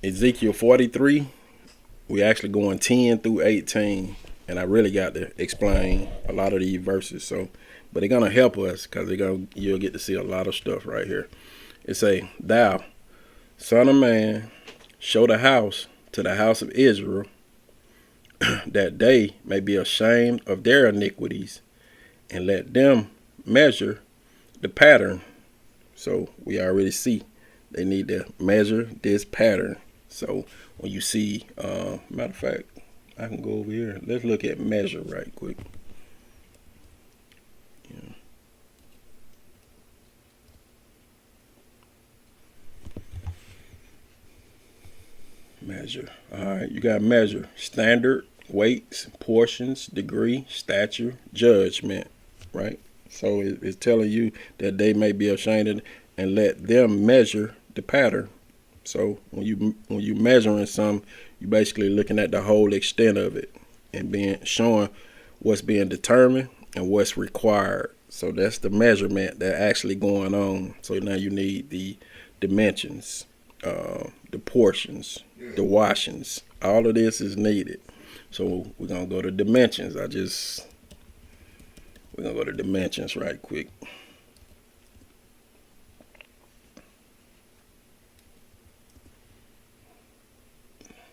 Ezekiel 43, we actually going 10 through 18. And I really got to explain a lot of these verses. So, but they're gonna help us, because you'll get to see a lot of stuff right here. It say, thou, son of man, show the house to the house of Israel, that they may be ashamed of their iniquities, and let them measure the pattern. So we already see they need to measure this pattern. So when you see, matter of fact, I can go over here. Let's look at measure right quick. Yeah. Measure. All right, you got measure. Standard, weights, portions, degree, stature, judgment, right? So it's telling you that they may be ashamed of, and let them measure the pattern. So when you measuring something, you're basically looking at the whole extent of it and showing what's being determined and what's required. So that's the measurement that's actually going on. So now you need the dimensions, the portions, the washings. All of this is needed. So we're gonna go to dimensions. We're gonna go to dimensions right quick.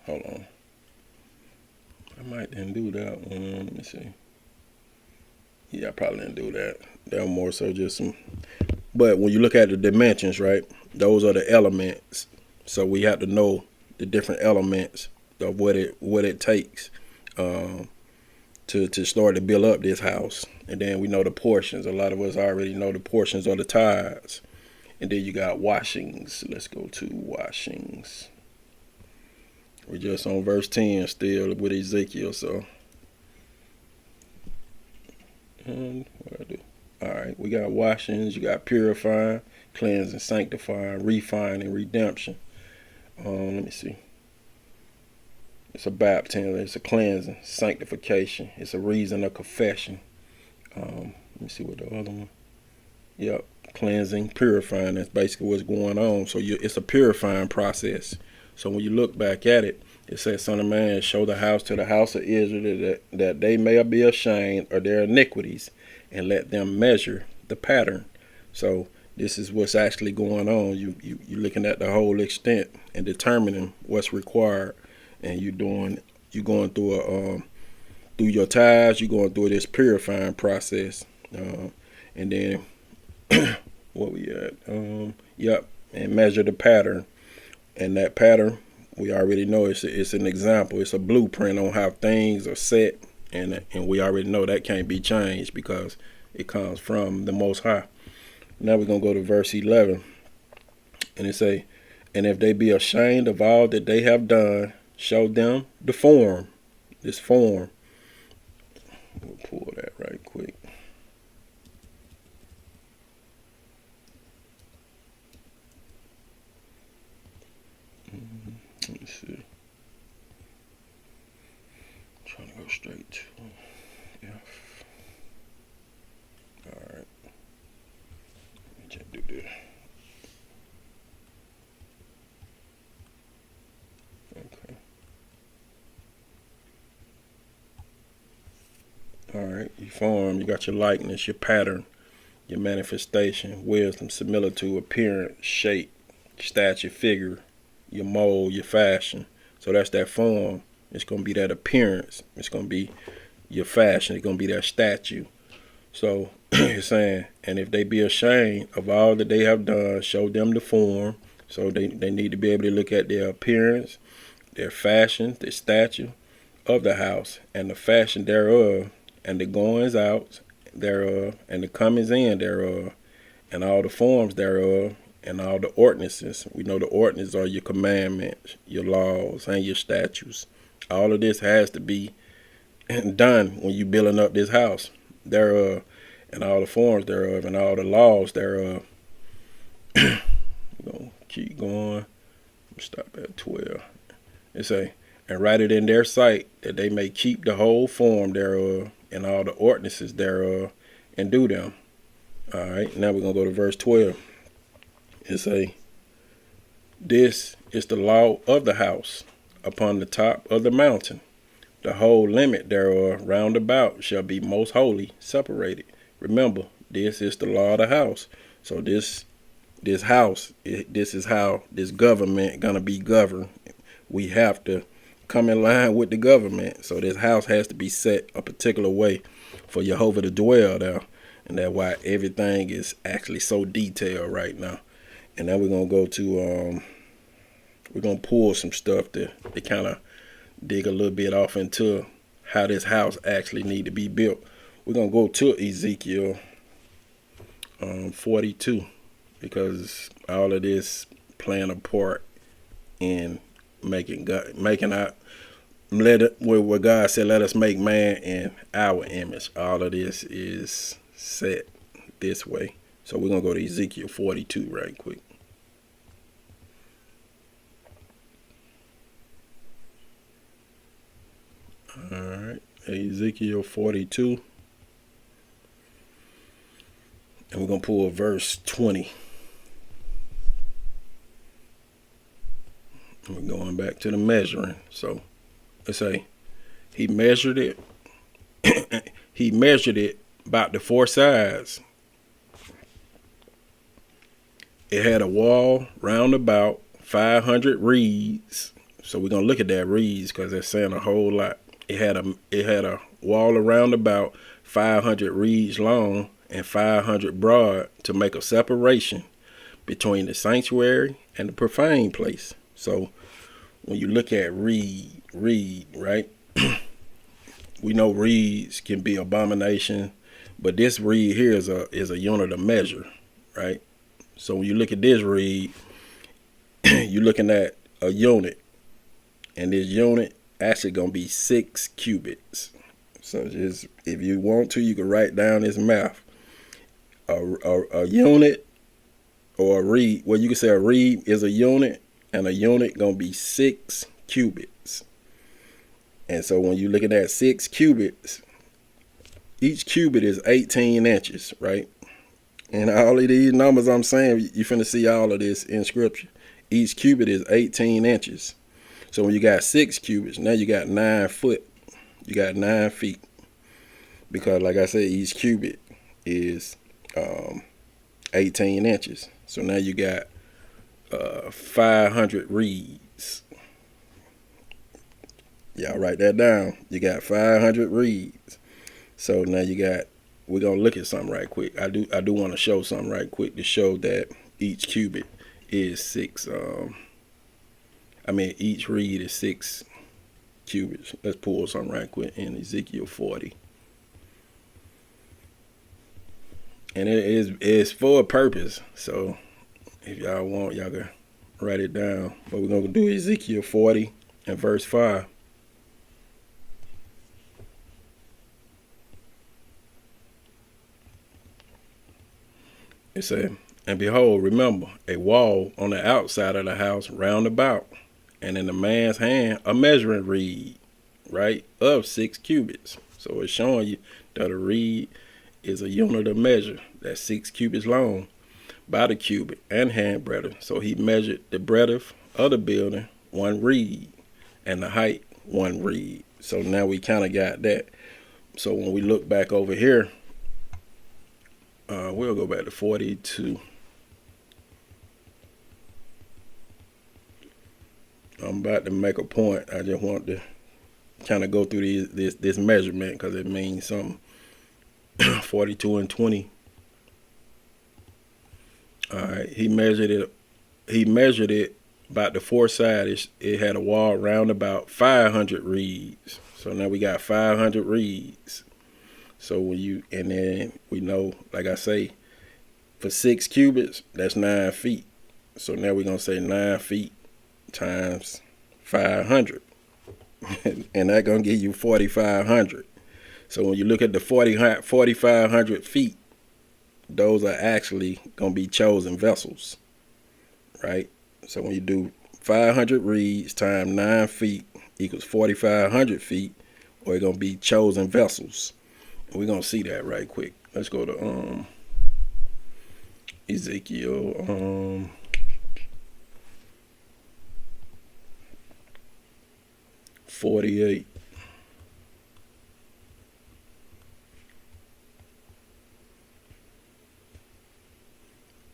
Hold on. I might didn't do that one. Let me see. Yeah, I probably didn't do that. That was more so just some. But when you look at the dimensions, right, those are the elements. So we have to know the different elements of what it takes to start to build up this house. And then we know the portions. A lot of us already know the portions of the tithes. And then you got washings. Let's go to washings. We're just on verse 10 still with Ezekiel. So, and what I do? All right, we got washings. You got purifying, cleansing, sanctifying, refining, redemption. Let me see. It's a baptism. It's a cleansing, sanctification. It's a reason of confession. Let me see what the other one. Yep, cleansing, purifying. That's basically what's going on. So it's a purifying process. So when you look back at it, it says, "Son of man, show the house to the house of Israel that they may be ashamed of their iniquities, and let them measure the pattern." So this is what's actually going on. You're looking at the whole extent and determining what's required, and you're going through through your tithes. You're going through this purifying process, and then what we at? Yep, and measure the pattern. And that pattern, we already know it's an example. It's a blueprint on how things are set, and we already know that can't be changed because it comes from the Most High. Now we're gonna go to verse 11, and it say, "And if they be ashamed of all that they have done, show them the form." This form. We'll pull that right quick. Let me see. I'm trying to go straight to F. Alright. Let me just do this. Okay. Alright. You form, you got your likeness, your pattern, your manifestation, wisdom, similitude, appearance, shape, stature, figure, your mold, your fashion. So that's that form. It's going to be that appearance. It's going to be your fashion. It's going to be that statue. So it's saying, and if they be ashamed of all that they have done, show them the form. So they need to be able to look at their appearance, their fashion, their statue of the house, and the fashion thereof, and the goings out thereof, and the comings in thereof, and all the forms thereof, and all the ordinances. We know the ordinances are your commandments, your laws, and your statutes. All of this has to be done when you building up this house thereof, and all the forms thereof, and all the laws thereof. We're going to keep going. Stop at 12. It say, "And write it in their sight, that they may keep the whole form thereof, and all the ordinances thereof, and do them." All right, now we're going to go to verse 12. It say, "This is the law of the house upon the top of the mountain. The whole limit thereof round about shall be most holy, separated." Remember, this is the law of the house. So this house, this is how this government gonna be governed. We have to come in line with the government. So this house has to be set a particular way for Jehovah to dwell there. And that's why everything is actually so detailed right now. And now we're going to go to, we're going to pull some stuff to kind of dig a little bit off into how this house actually need to be built. We're going to go to Ezekiel 42, because all of this playing a part in making out, where God said, "Let us make man in our image." All of this is set this way. So we're going to go to Ezekiel 42 right quick. All right, Ezekiel 42. And we're going to pull verse 20. We're going back to the measuring. So let's say he measured it. He measured it about the 4 sides. It had a wall round about 500 reeds. So we're gonna look at that reeds because they're saying a whole lot. It had a wall around about 500 reeds long and 500 broad to make a separation between the sanctuary and the profane place. So when you look at reed, right? We know reeds can be abomination, but this reed here is a unit of measure, right? So when you look at this read, you're looking at a unit, and this unit actually gonna be 6 cubits. So just, if you want to, you can write down this math. A unit, or a reed, well, you can say a reed is a unit, and a unit gonna be 6 cubits. And so when you're looking at 6 cubits, each cubit is 18 inches, right? And all of these numbers I'm saying, you finna see all of this in scripture. Each cubit is 18 inches. So when you got 6 cubits, now you got 9 foot. You got 9 feet. Because like I said, each cubit is 18 inches. So now you got 500 reeds. Y'all write that down. You got 500 reeds. So now you got, we're going to look at something right quick. I do want to show something right quick to show that each cubit is 6. Each reed is 6 cubits. Let's pull something right quick in Ezekiel 40. And it's for a purpose. So if y'all want, y'all can write it down. But we're going to do Ezekiel 40 and verse 5. It said, and behold, remember, a wall on the outside of the house round about, and in the man's hand a measuring reed, right, of 6 cubits. So it's showing you that a reed is a unit of measure that's 6 cubits long by the cubit and hand breadth. So he measured the breadth of the building 1 reed, and the height 1 reed. So now we kind of got that. So when we look back over here, we'll go back to 42. I'm about to make a point. I just want to kind of go through this measurement because it means something. 42 and 20. All right, he measured it about the 4 sides. It had a wall round about 500 reeds. So now we got 500 reeds. So and then we know, like I say, for 6 cubits, that's 9 feet. So now we're going to say 9 feet times 500. And that's going to give you 4,500. So when you look at the 4,500 feet, those are actually going to be chosen vessels, right? So when you do 500 reeds times 9 feet equals 4,500 feet, or it's going to be chosen vessels. We're going to see that right quick. Let's go to Ezekiel 48.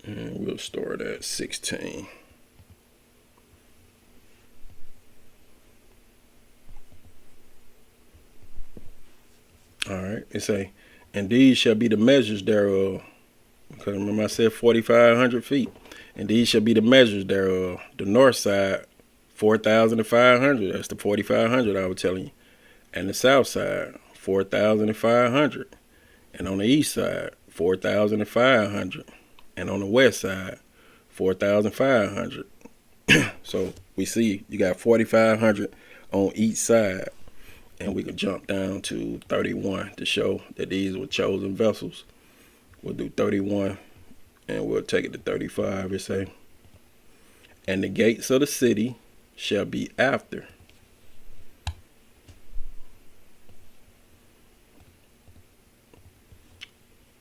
And we'll start at 16. All right, it say, and these shall be the measures thereof. Because remember I said 4,500 feet. And these shall be the measures thereof. The north side, 4,500. That's the 4,500 I was telling you. And the south side, 4,500. And on the east side, 4,500. And on the west side, 4,500. So we see you got 4,500 on each side. And we can jump down to 31 to show that these were chosen vessels. We'll do 31 and we'll take it to 35. It say, and the gates of the city shall be after.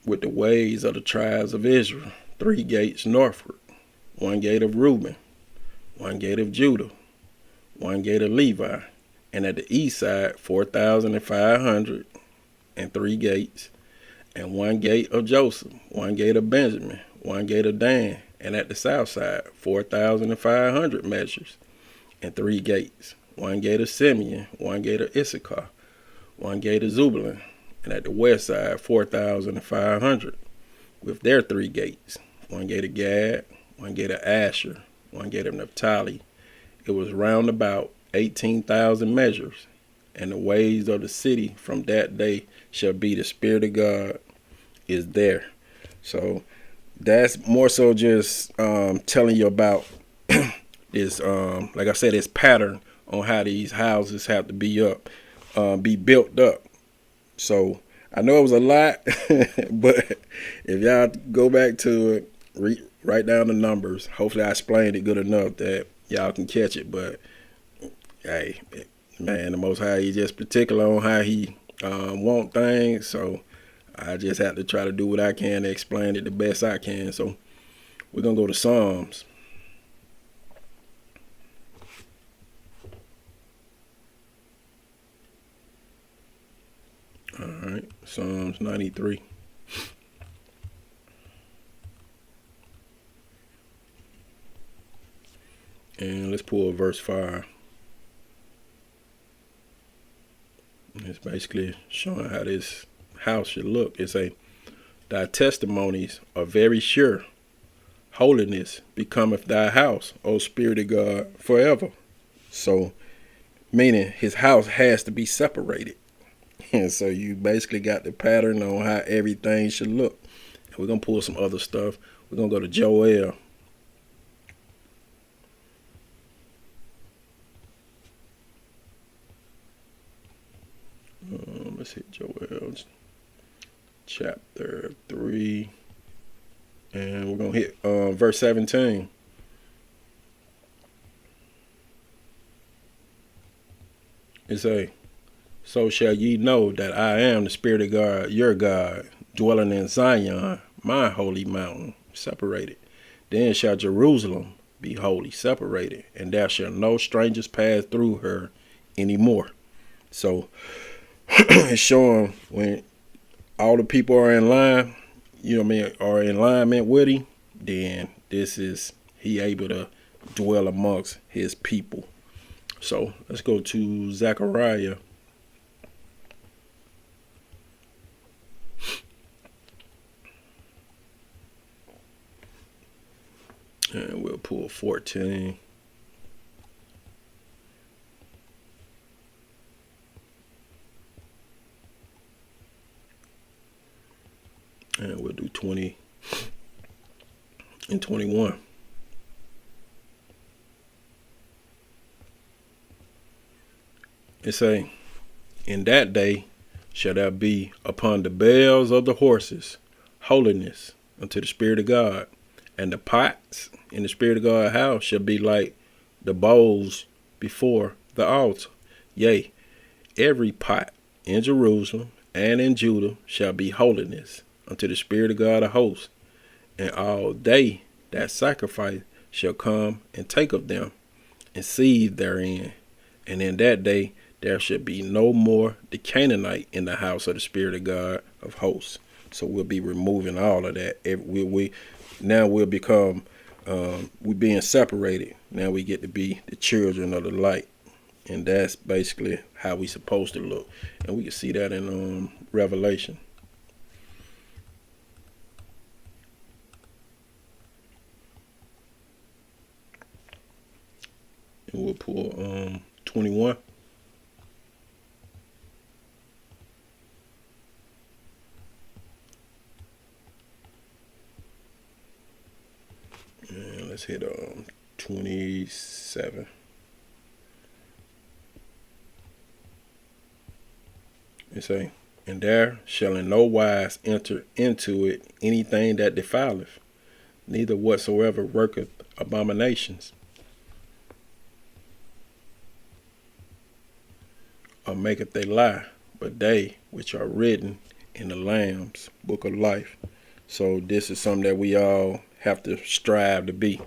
With the ways of the tribes of Israel, 3 gates northward, 1 gate of Reuben, 1 gate of Judah, 1 gate of Levi. And at the east side, 4,500 and 3 gates, and 1 gate of Joseph, 1 gate of Benjamin, 1 gate of Dan. And at the south side, 4,500 measures and 3 gates, 1 gate of Simeon, 1 gate of Issachar, 1 gate of Zebulun. And at the west side, 4,500 with their 3 gates, 1 gate of Gad, 1 gate of Asher, 1 gate of Naphtali. It was round about 18,000 measures, and the ways of the city from that day shall be the Spirit of God is there. So that's more so just telling you about this, like I said, this pattern on how these houses have to be built up. So I know it was a lot, but if y'all go back to it, write down the numbers. Hopefully I explained it good enough that y'all can catch it. But hey, man, the Most High, he just particular on how he want things. So I just have to try to do what I can to explain it the best I can. So we're going to go to Psalms. All right, Psalms 93. And let's pull verse 5. It's basically showing how this house should look. It say, thy testimonies are very sure. Holiness becometh thy house, O Spirit of God, forever. So, meaning his house has to be separated. And so you basically got the pattern on how everything should look. And we're going to pull some other stuff. We're going to go to Joel. Let's hit Joel chapter 3. And we're going to hit verse 17. It say, so shall ye know that I am the Spirit of God, your God, dwelling in Zion, my holy mountain, separated. Then shall Jerusalem be holy, separated, and there shall no strangers pass through her anymore. So it's showing when all the people are in line, are in alignment with him, then this is he able to dwell amongst his people. So let's go to Zechariah. And we'll pull 14. And we'll do 20 and 21. It say, in that day shall there be upon the bells of the horses holiness unto the Spirit of God, and the pots in the Spirit of God's house shall be like the bowls before the altar. Yea, every pot in Jerusalem and in Judah shall be holiness unto the Spirit of God of hosts, and all they that sacrifice shall come and take of them and seethe therein. And in that day there shall be no more the Canaanite in the house of the Spirit of God of hosts. So we'll be removing all of that. Now we'll become, we're being separated. Now we get to be the children of the light. And that's basically how we supposed to look. And we can see that in Revelation. And we'll pull 21. And let's hit 27. It say, and there shall in no wise enter into it anything that defileth, neither whatsoever worketh abominations, or maketh a lie, but they which are written in the Lamb's book of life. So this is something that we all have to strive to be.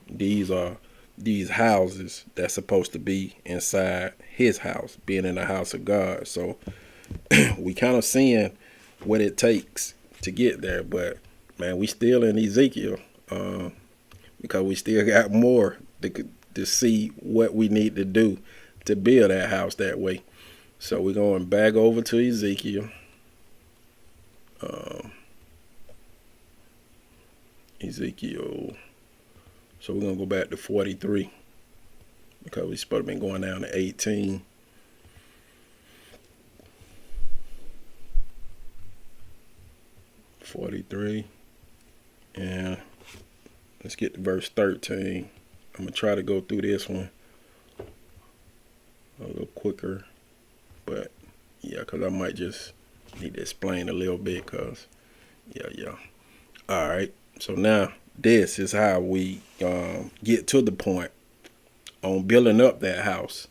These are these houses that's supposed to be inside his house, being in the house of God. So we kind of seeing what it takes to get there, but man, we still in Ezekiel, because we still got more to see what we need to do to build that house that way. So we're going back over to Ezekiel. So we're going to go back to 43, because we're supposed to be going down to 18. And let's get to verse 13. I'm going to try to go through this one a little quicker. But, yeah, because I might just need to explain a little bit because, yeah. All right. So now this is how we get to the point on building up that house.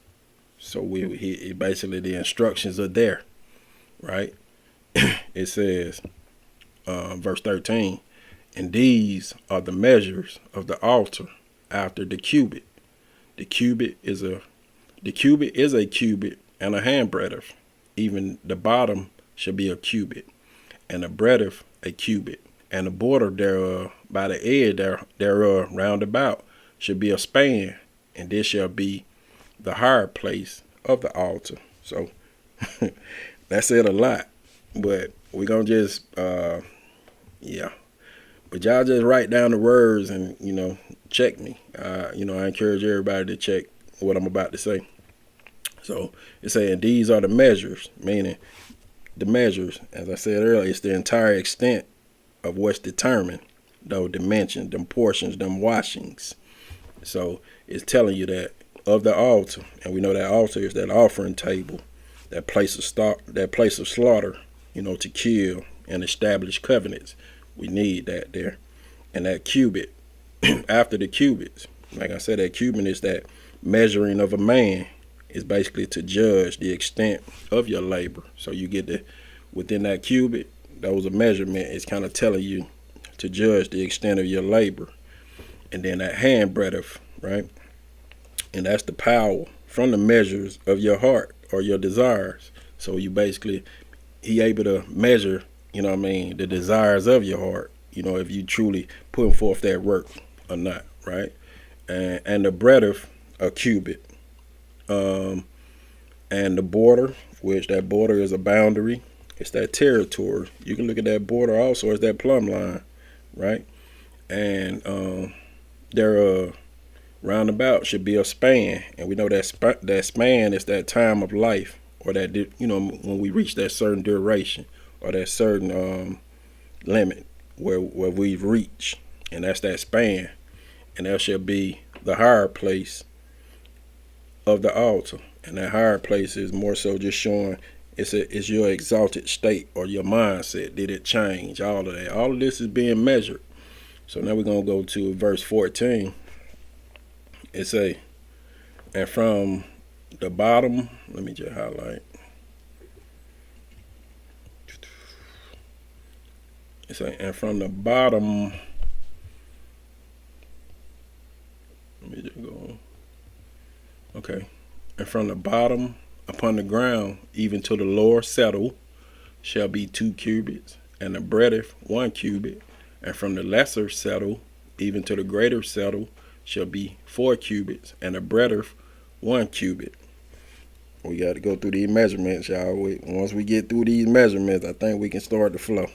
So basically the instructions are there, right? It says, verse 13, and these are the measures of the altar after the cubit. The cubit is a cubit and a handbreadth. Even the bottom should be a cubit, and the breadth a cubit, and the border thereof by the edge thereof round about should be a span, and this shall be the higher place of the altar. So that said a lot, but we're gonna just but y'all just write down the words and check me. I encourage everybody to check what I'm about to say. So it's saying these are the measures, meaning the measures, as I said earlier, it's the entire extent of what's determined, those dimensions, them portions, them washings. So it's telling you that of the altar, and we know that altar is that offering table, that place of slaughter, to kill and establish covenants. We need that there. And that cubit, after the cubits, like I said, that cubit is that measuring of a man, is basically to judge the extent of your labor. So you get within that cubit, those are measurement. It's kind of telling you to judge the extent of your labor. And then that handbreadth, right? And that's the power from the measures of your heart or your desires. So you basically, he able to measure, the desires of your heart, if you truly putting forth that work or not, right? And the breadth, a cubit. And the border, which that border is a boundary, it's that territory. You can look at that border also as that plumb line, right? And there roundabout should be a span, and we know that span is that time of life, or that when we reach that certain duration or that certain limit where we've reached, and that's that span, and there shall be the higher place of the altar. And that higher place is more so just showing it's your exalted state or your mindset. Did it change? All of that. All of this is being measured. So now we're going to go to verse 14. It say, and from the bottom, let me just highlight. It say, and from the bottom, let me just go on. Okay. And from the bottom upon the ground, even to the lower settle, shall be 2 cubits, and the breadth 1 cubit. And from the lesser settle, even to the greater settle, shall be 4 cubits, and the breadth 1 cubit. We got to go through these measurements, y'all. Once we get through these measurements, I think we can start the flow.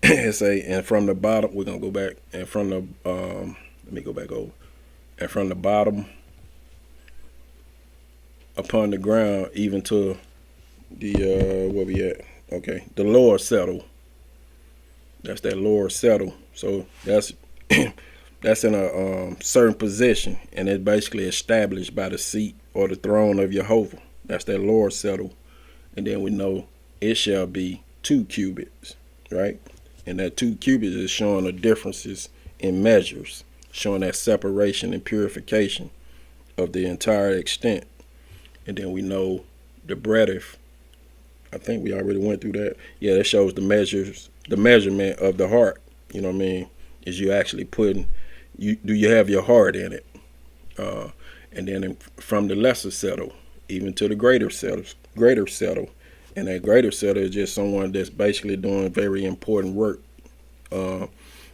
It say, and from the bottom, we're going to go back, and from the, let me go back over. And from the bottom upon the ground, even to the, where we at? Okay, the lower settle. That's that lower settle. So that's that's in a certain position, and it's basically established by the seat or the throne of Jehovah. That's that lower settle. And then we know it shall be 2 cubits, right? And that 2 cubits is showing the differences in measures, showing that separation and purification of the entire extent. And then we know the breadth. I think we already went through that. Yeah, that shows the measurement of the heart. You know what I mean? Is you actually do you have your heart in it? And then from the lesser settle, even to the greater settle. And that greater settle is just someone that's basically doing very important work to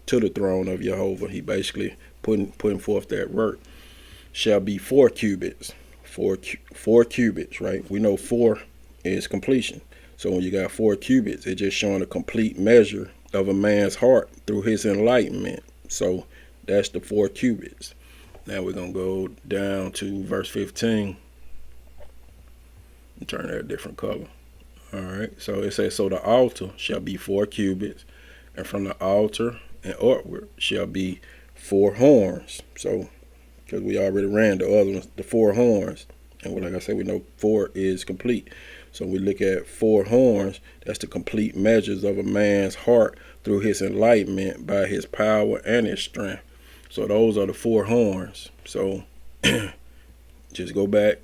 the throne of Jehovah. He basically putting forth that work. Shall be 4 cubits. 4 cubits, right? We know 4 is completion. So when you got 4 cubits, it's just showing a complete measure of a man's heart through his enlightenment. So that's the 4 cubits. Now we're going to go down to verse 15 and turn that a different color. All right. So it says, so the altar shall be 4 cubits, and from the altar and upward shall be 4 horns. So, because we already ran the other ones, the 4 horns. And like I said, we know 4 is complete. So we look at 4 horns, that's the complete measures of a man's heart through his enlightenment by his power and his strength. So those are the 4 horns. So just go back.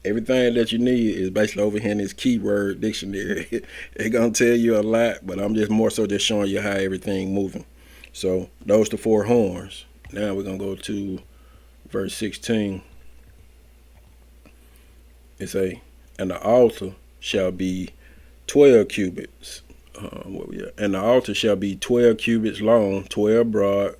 Everything that you need is basically over here in this keyword dictionary. It's going to tell you a lot, but I'm just more so just showing you how everything moving. So those the 4 horns. Now we're going to go to verse 16. It say, and the altar shall be 12 cubits. And the altar shall be 12 cubits long, 12 broad,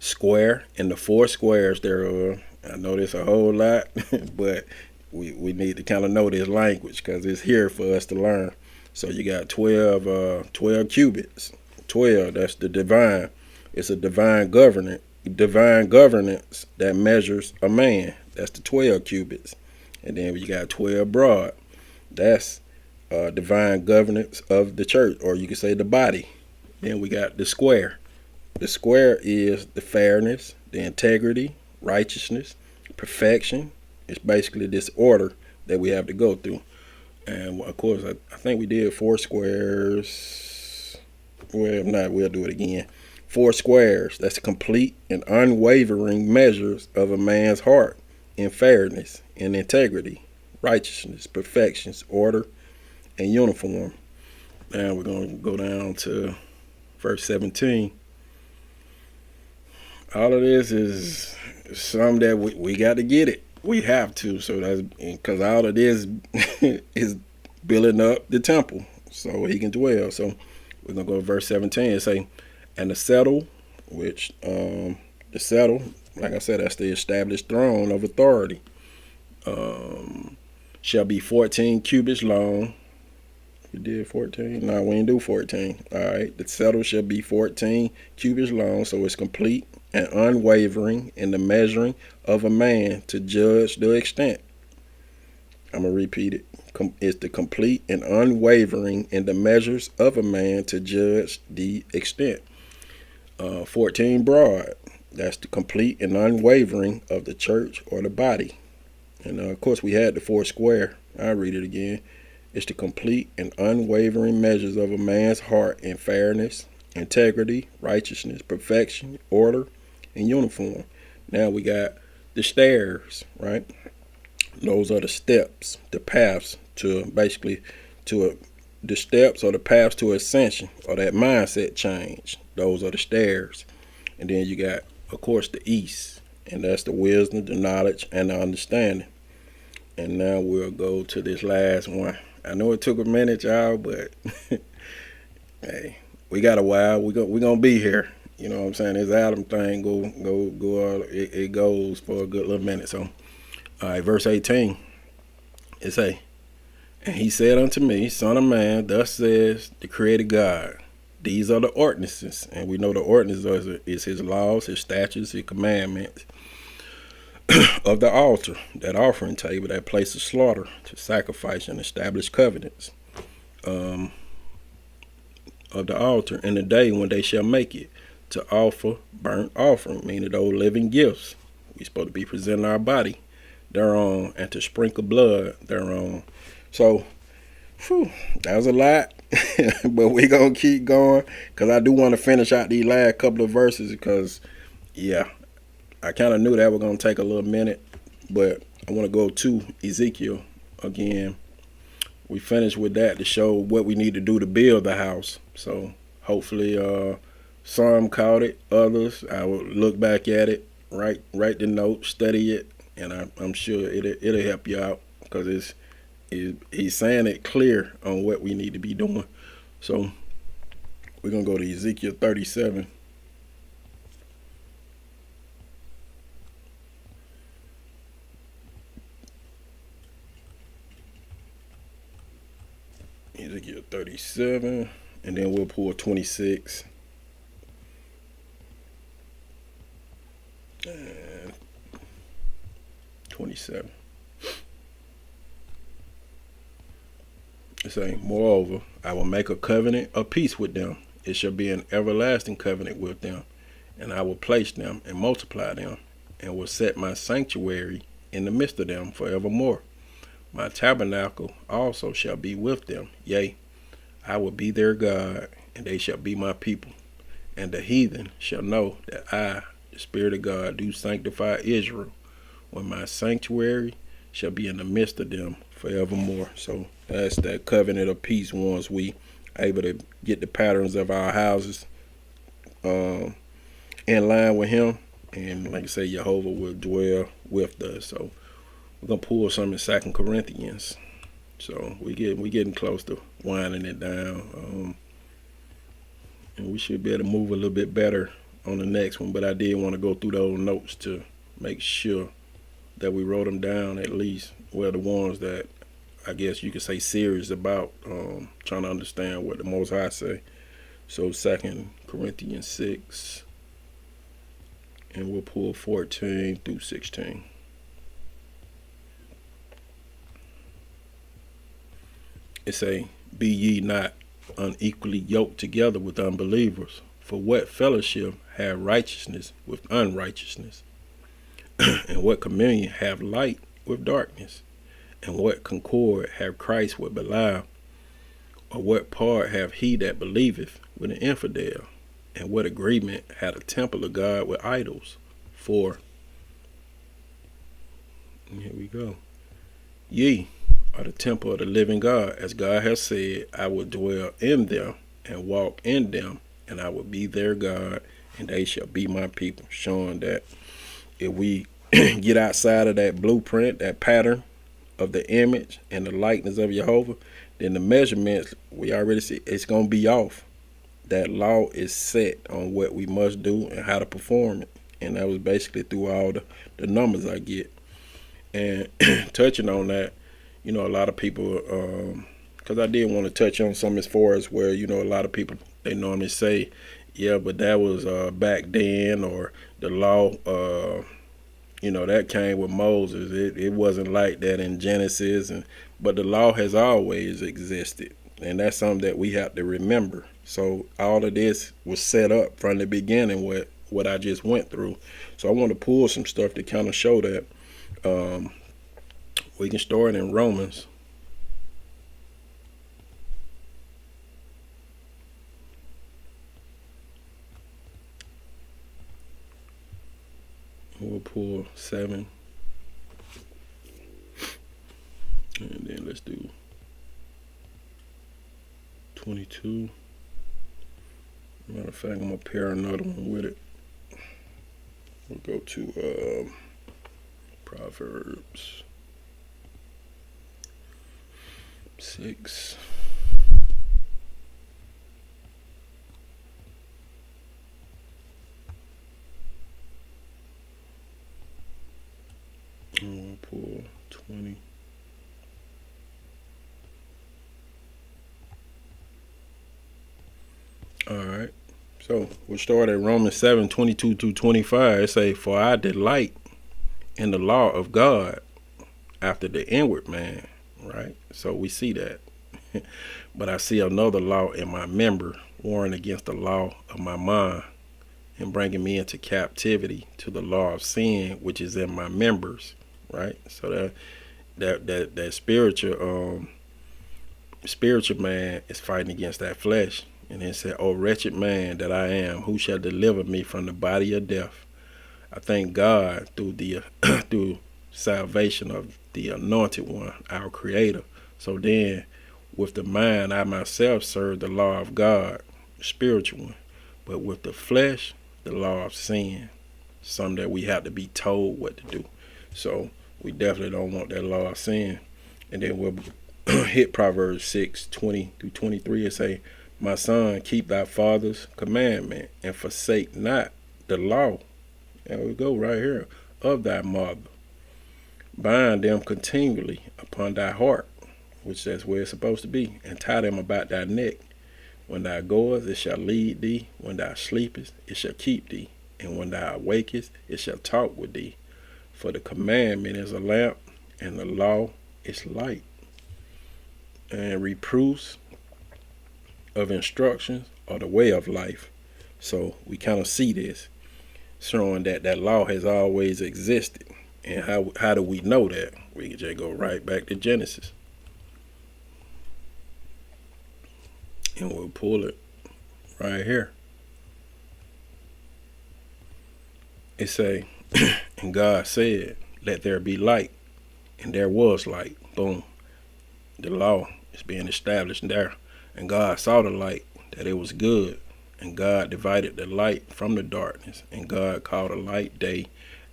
square, and the 4 squares thereof. I know there's a whole lot, but we need to kind of know this language because it's here for us to learn. So you got 12 cubits. 12, that's the divine. It's a divine governance that measures a man. That's the 12 cubits. And then you got 12 broad. That's divine governance of the church, or you could say the body. Then we got the square. The square is the fairness, the integrity, righteousness, perfection. It's basically this order that we have to go through. And of course, I think we did 4 squares. Well, if not, we'll do it again. 4 squares. That's complete and unwavering measures of a man's heart in fairness, in integrity, righteousness, perfections, order, and uniform. Now we're going to go down to verse 17. All of this is something that we got to get it. We have to. So that's because all of this is building up the temple so he can dwell. So we're going to go to verse 17 and say, and the settle, which the settle, like I said, that's the established throne of authority, shall be 14 cubits long. We did 14? No, we didn't do 14. All right. The settle shall be 14 cubits long, so it's complete and unwavering in the measuring of a man to judge the extent. I'm going to repeat it. It's the complete and unwavering in the measures of a man to judge the extent. 14 broad. That's the complete and unwavering of the church or the body. And of course, we had the 4 square. I'll read it again. It's the complete and unwavering measures of a man's heart in fairness, integrity, righteousness, perfection, order, and uniform. Now we got the stairs, right? Those are the steps, the paths to basically the steps or the paths to ascension or that mindset change. Those are the stairs. And then you got, of course, the east, and that's the wisdom, the knowledge, and the understanding. And now we'll go to this last one. I know it took a minute, y'all, but hey, we got a while. We're gonna be here. You know what I'm saying? This Adam thing go. It goes for a good little minute. So, all right, verse 18. It say, and he said unto me, Son of man, thus says the creator God. These are the ordinances, and we know the ordinances is his laws, his statutes, his commandments of the altar, that offering table, that place of slaughter, to sacrifice and establish covenants of the altar in the day when they shall make it, to offer burnt offering, meaning those living gifts. We're supposed to be presenting our body thereon, and to sprinkle blood thereon. So, that was a lot, but we're going to keep going, because I do want to finish out these last couple of verses, because, yeah, I kind of knew that was going to take a little minute, but I want to go to Ezekiel again. We finished with that to show what we need to do to build the house. So hopefully some caught it, others, I will look back at it, write the note, study it, and I'm sure it'll help you out, because he's saying it clear on what we need to be doing. So we're going to go to Ezekiel 37. Ezekiel 37, and then we'll pull 26 and 27. It's saying, moreover, I will make a covenant of peace with them, It shall be an everlasting covenant with them, and I will place them and multiply them, and will set my sanctuary in the midst of them forevermore. My tabernacle also shall be with them. Yea, I will be their God, and they shall be my people. And the heathen shall know that I, the Spirit of God, do sanctify Israel, when my sanctuary shall be in the midst of them forevermore. So that's that covenant of peace once we able to get the patterns of our houses in line with him. And like I say, Jehovah will dwell with us. So we're going to pull some in 2 Corinthians. So we getting close to winding it down. And we should be able to move a little bit better on the next one. But I did want to go through those notes to make sure that we wrote them down at least. Well, the ones that I guess you could say serious about trying to understand what the Most High say. So 2 Corinthians 6. And we'll pull 14 through 16. It say, be ye not unequally yoked together with unbelievers. For what fellowship have righteousness with unrighteousness? And what communion have light with darkness? And what concord have Christ with Belial? Or what part have he that believeth with an infidel? And what agreement had a temple of God with idols? For, here we go, ye are the temple of the living God, as God has said, I will dwell in them and walk in them, and I will be their God, and they shall be my people. Showing that if we get outside of that blueprint, that pattern of the image and the likeness of Jehovah, then the measurements, we already see, it's going to be off. That law is set on what we must do and how to perform it. And that was basically through all the numbers I get. And touching on that, you know, a lot of people, because I did want to touch on some as far as where, you know, a lot of people, they normally say, yeah, but that was back then, or the law, you know, that came with Moses. It wasn't like that in Genesis, but the law has always existed. And that's something that we have to remember. So all of this was set up from the beginning with what I just went through. So I want to pull some stuff to kind of show that. We can start in Romans. We'll pull 7. And then let's do 22. Matter of fact, I'm going to pair another one with it. We'll go to Proverbs 6. And we'll pull 20. All right. So we'll start at Romans 7, 22 through 25. It say, for I delight in the law of God after the inward man. Right? So we see that. But I see another law in my member, warring against the law of my mind, and bringing me into captivity to the law of sin, which is in my members. Right? So that spiritual man is fighting against that flesh. And it said, oh, wretched man that I am, who shall deliver me from the body of death? I thank God through the through salvation of the anointed one, our creator. So then, with the mind, I myself serve the law of God, the spiritual one. But with the flesh, the law of sin, something that we have to be told what to do. So we definitely don't want that law of sin. And then we'll hit Proverbs 6, 20 through 23 and say, my son, keep thy father's commandment and forsake not the law. There we go right here. Of thy mother. Bind them continually upon thy heart, which that's where it's supposed to be, and tie them about thy neck. When thou goest, it shall lead thee. When thou sleepest, it shall keep thee. And when thou awakest, it shall talk with thee. For the commandment is a lamp, and the law is light. And reproofs of instructions or the way of life. So we kind of see this, showing that that law has always existed. And how do we know that? We can just go right back to Genesis. And we'll pull it right here. It say, and God said, let there be light. And there was light. Boom. The law is being established there. And God saw the light, that it was good. And God divided the light from the darkness. And God called the light day,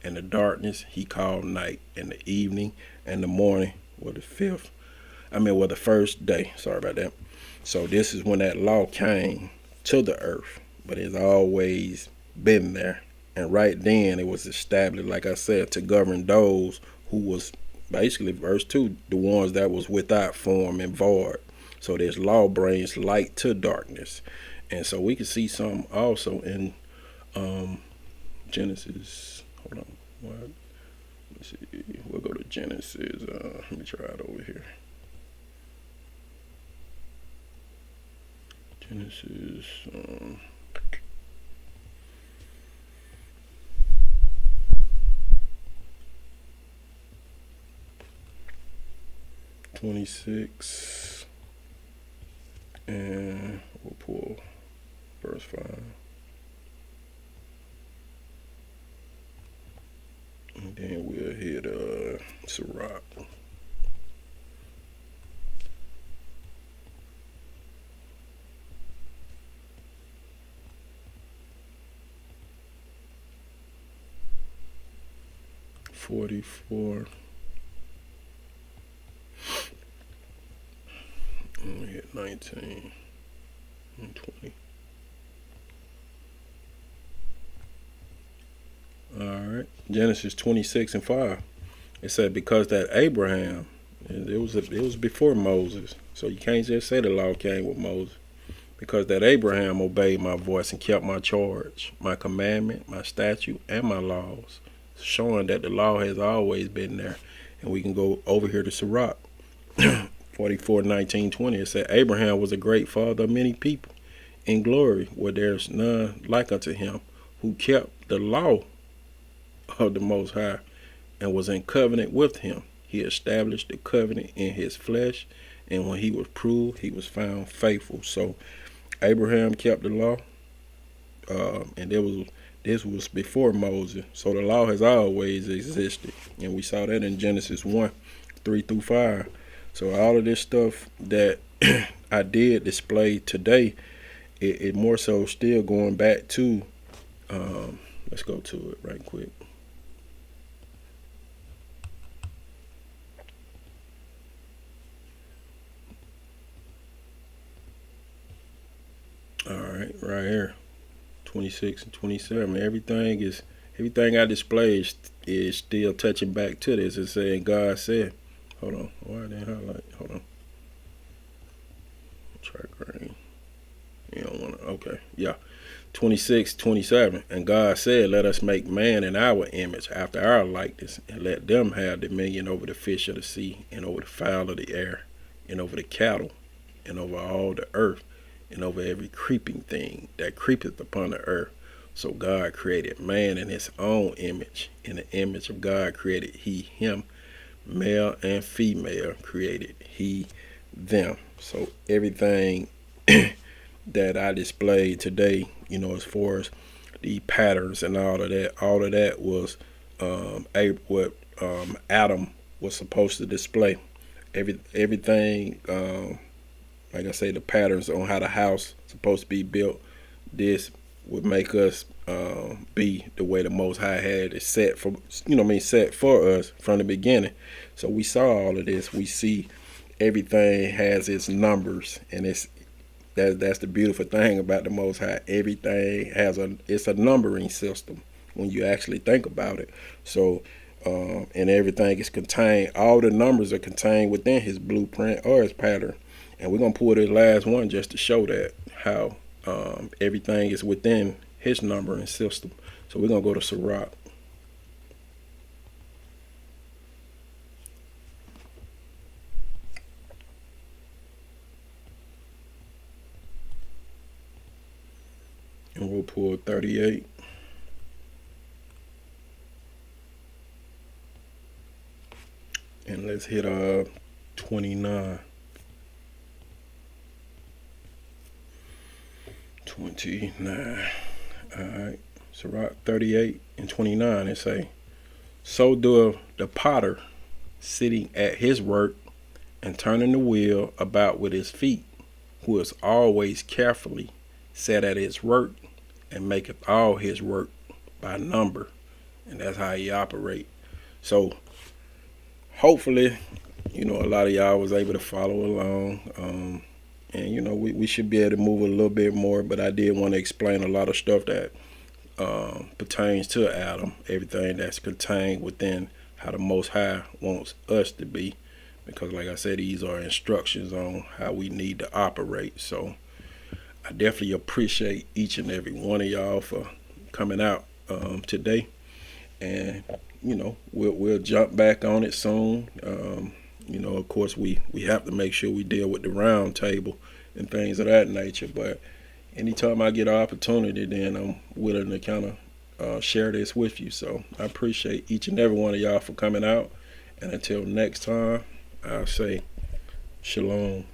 and the darkness he called night. And the evening and the morning were the first day. Sorry about that. So this is when that law came to the earth. But it's always been there. And right then it was established, like I said, to govern those who was basically, verse 2, the ones that was without form and void. So this law brings light to darkness. And so we can see some also in Genesis. Hold on. What? Let's see. We'll go to Genesis. Let me try it over here. Genesis. 26, and we'll pull verse 5. And then we'll hit Sirach. $44. And we hit 19 and 20. All right. Genesis 26 and 5. It said, because that Abraham, it was before Moses. So you can't just say the law came with Moses. Because that Abraham obeyed my voice and kept my charge, my commandment, my statute, and my laws, showing that the law has always been there. And we can go over here to Sirach. 44, 19, 20. It said, Abraham was a great father of many people, in glory where there's none like unto him, who kept the law of the Most High and was in covenant with him. He established the covenant in his flesh, and when he was proved, he was found faithful. So Abraham kept the law, and this was before Moses. So the law has always existed, and we saw that in Genesis 1, 3 through 5. So all of this stuff that I did display today, it more so still going back to, let's go to it right quick. All right, right here, 26 and 27. Everything I display is still touching back to this. It's saying God said. Hold on. Why I didn't highlight? Hold on. Try green. You don't want to. Okay. Yeah. 26, 27. And God said, let us make man in our image, after our likeness, and let them have dominion over the fish of the sea, and over the fowl of the air, and over the cattle, and over all the earth, and over every creeping thing that creepeth upon the earth. So God created man in his own image. In the image of God created he him. Male and female created he them. So everything that I displayed today, as far as the patterns and all of that was what Adam was supposed to display. Everything, like I say, the patterns on how the house is supposed to be built. This would make us be the way the Most High had it set for us from the beginning. So we saw all of this. We see everything has its numbers, and that's the beautiful thing about the Most High. Everything it's a numbering system when you actually think about it. So and everything is contained. All the numbers are contained within his blueprint or his pattern. And we're gonna pull this last one just to show that how everything is within his numbering system. So we're gonna go to Sirach. and we'll pull 38. And let's hit 29. 29. Alright. Sirach 38 and 29, it say, so doeth the potter sitting at his work and turning the wheel about with his feet, who is always carefully set at his work and maketh all his work by number. And that's how he operate. So hopefully, a lot of y'all was able to follow along. And we should be able to move a little bit more, but I did want to explain a lot of stuff that pertains to Adam, everything that's contained within how the Most High wants us to be, because like I said, these are instructions on how we need to operate. So I definitely appreciate each and every one of y'all for coming out today, and we'll jump back on it soon. Of course we have to make sure we deal with the round table and things of that nature, but anytime I get an opportunity, then I'm willing to kind of share this with you. So I appreciate each and every one of y'all for coming out, and until next time, I'll say shalom.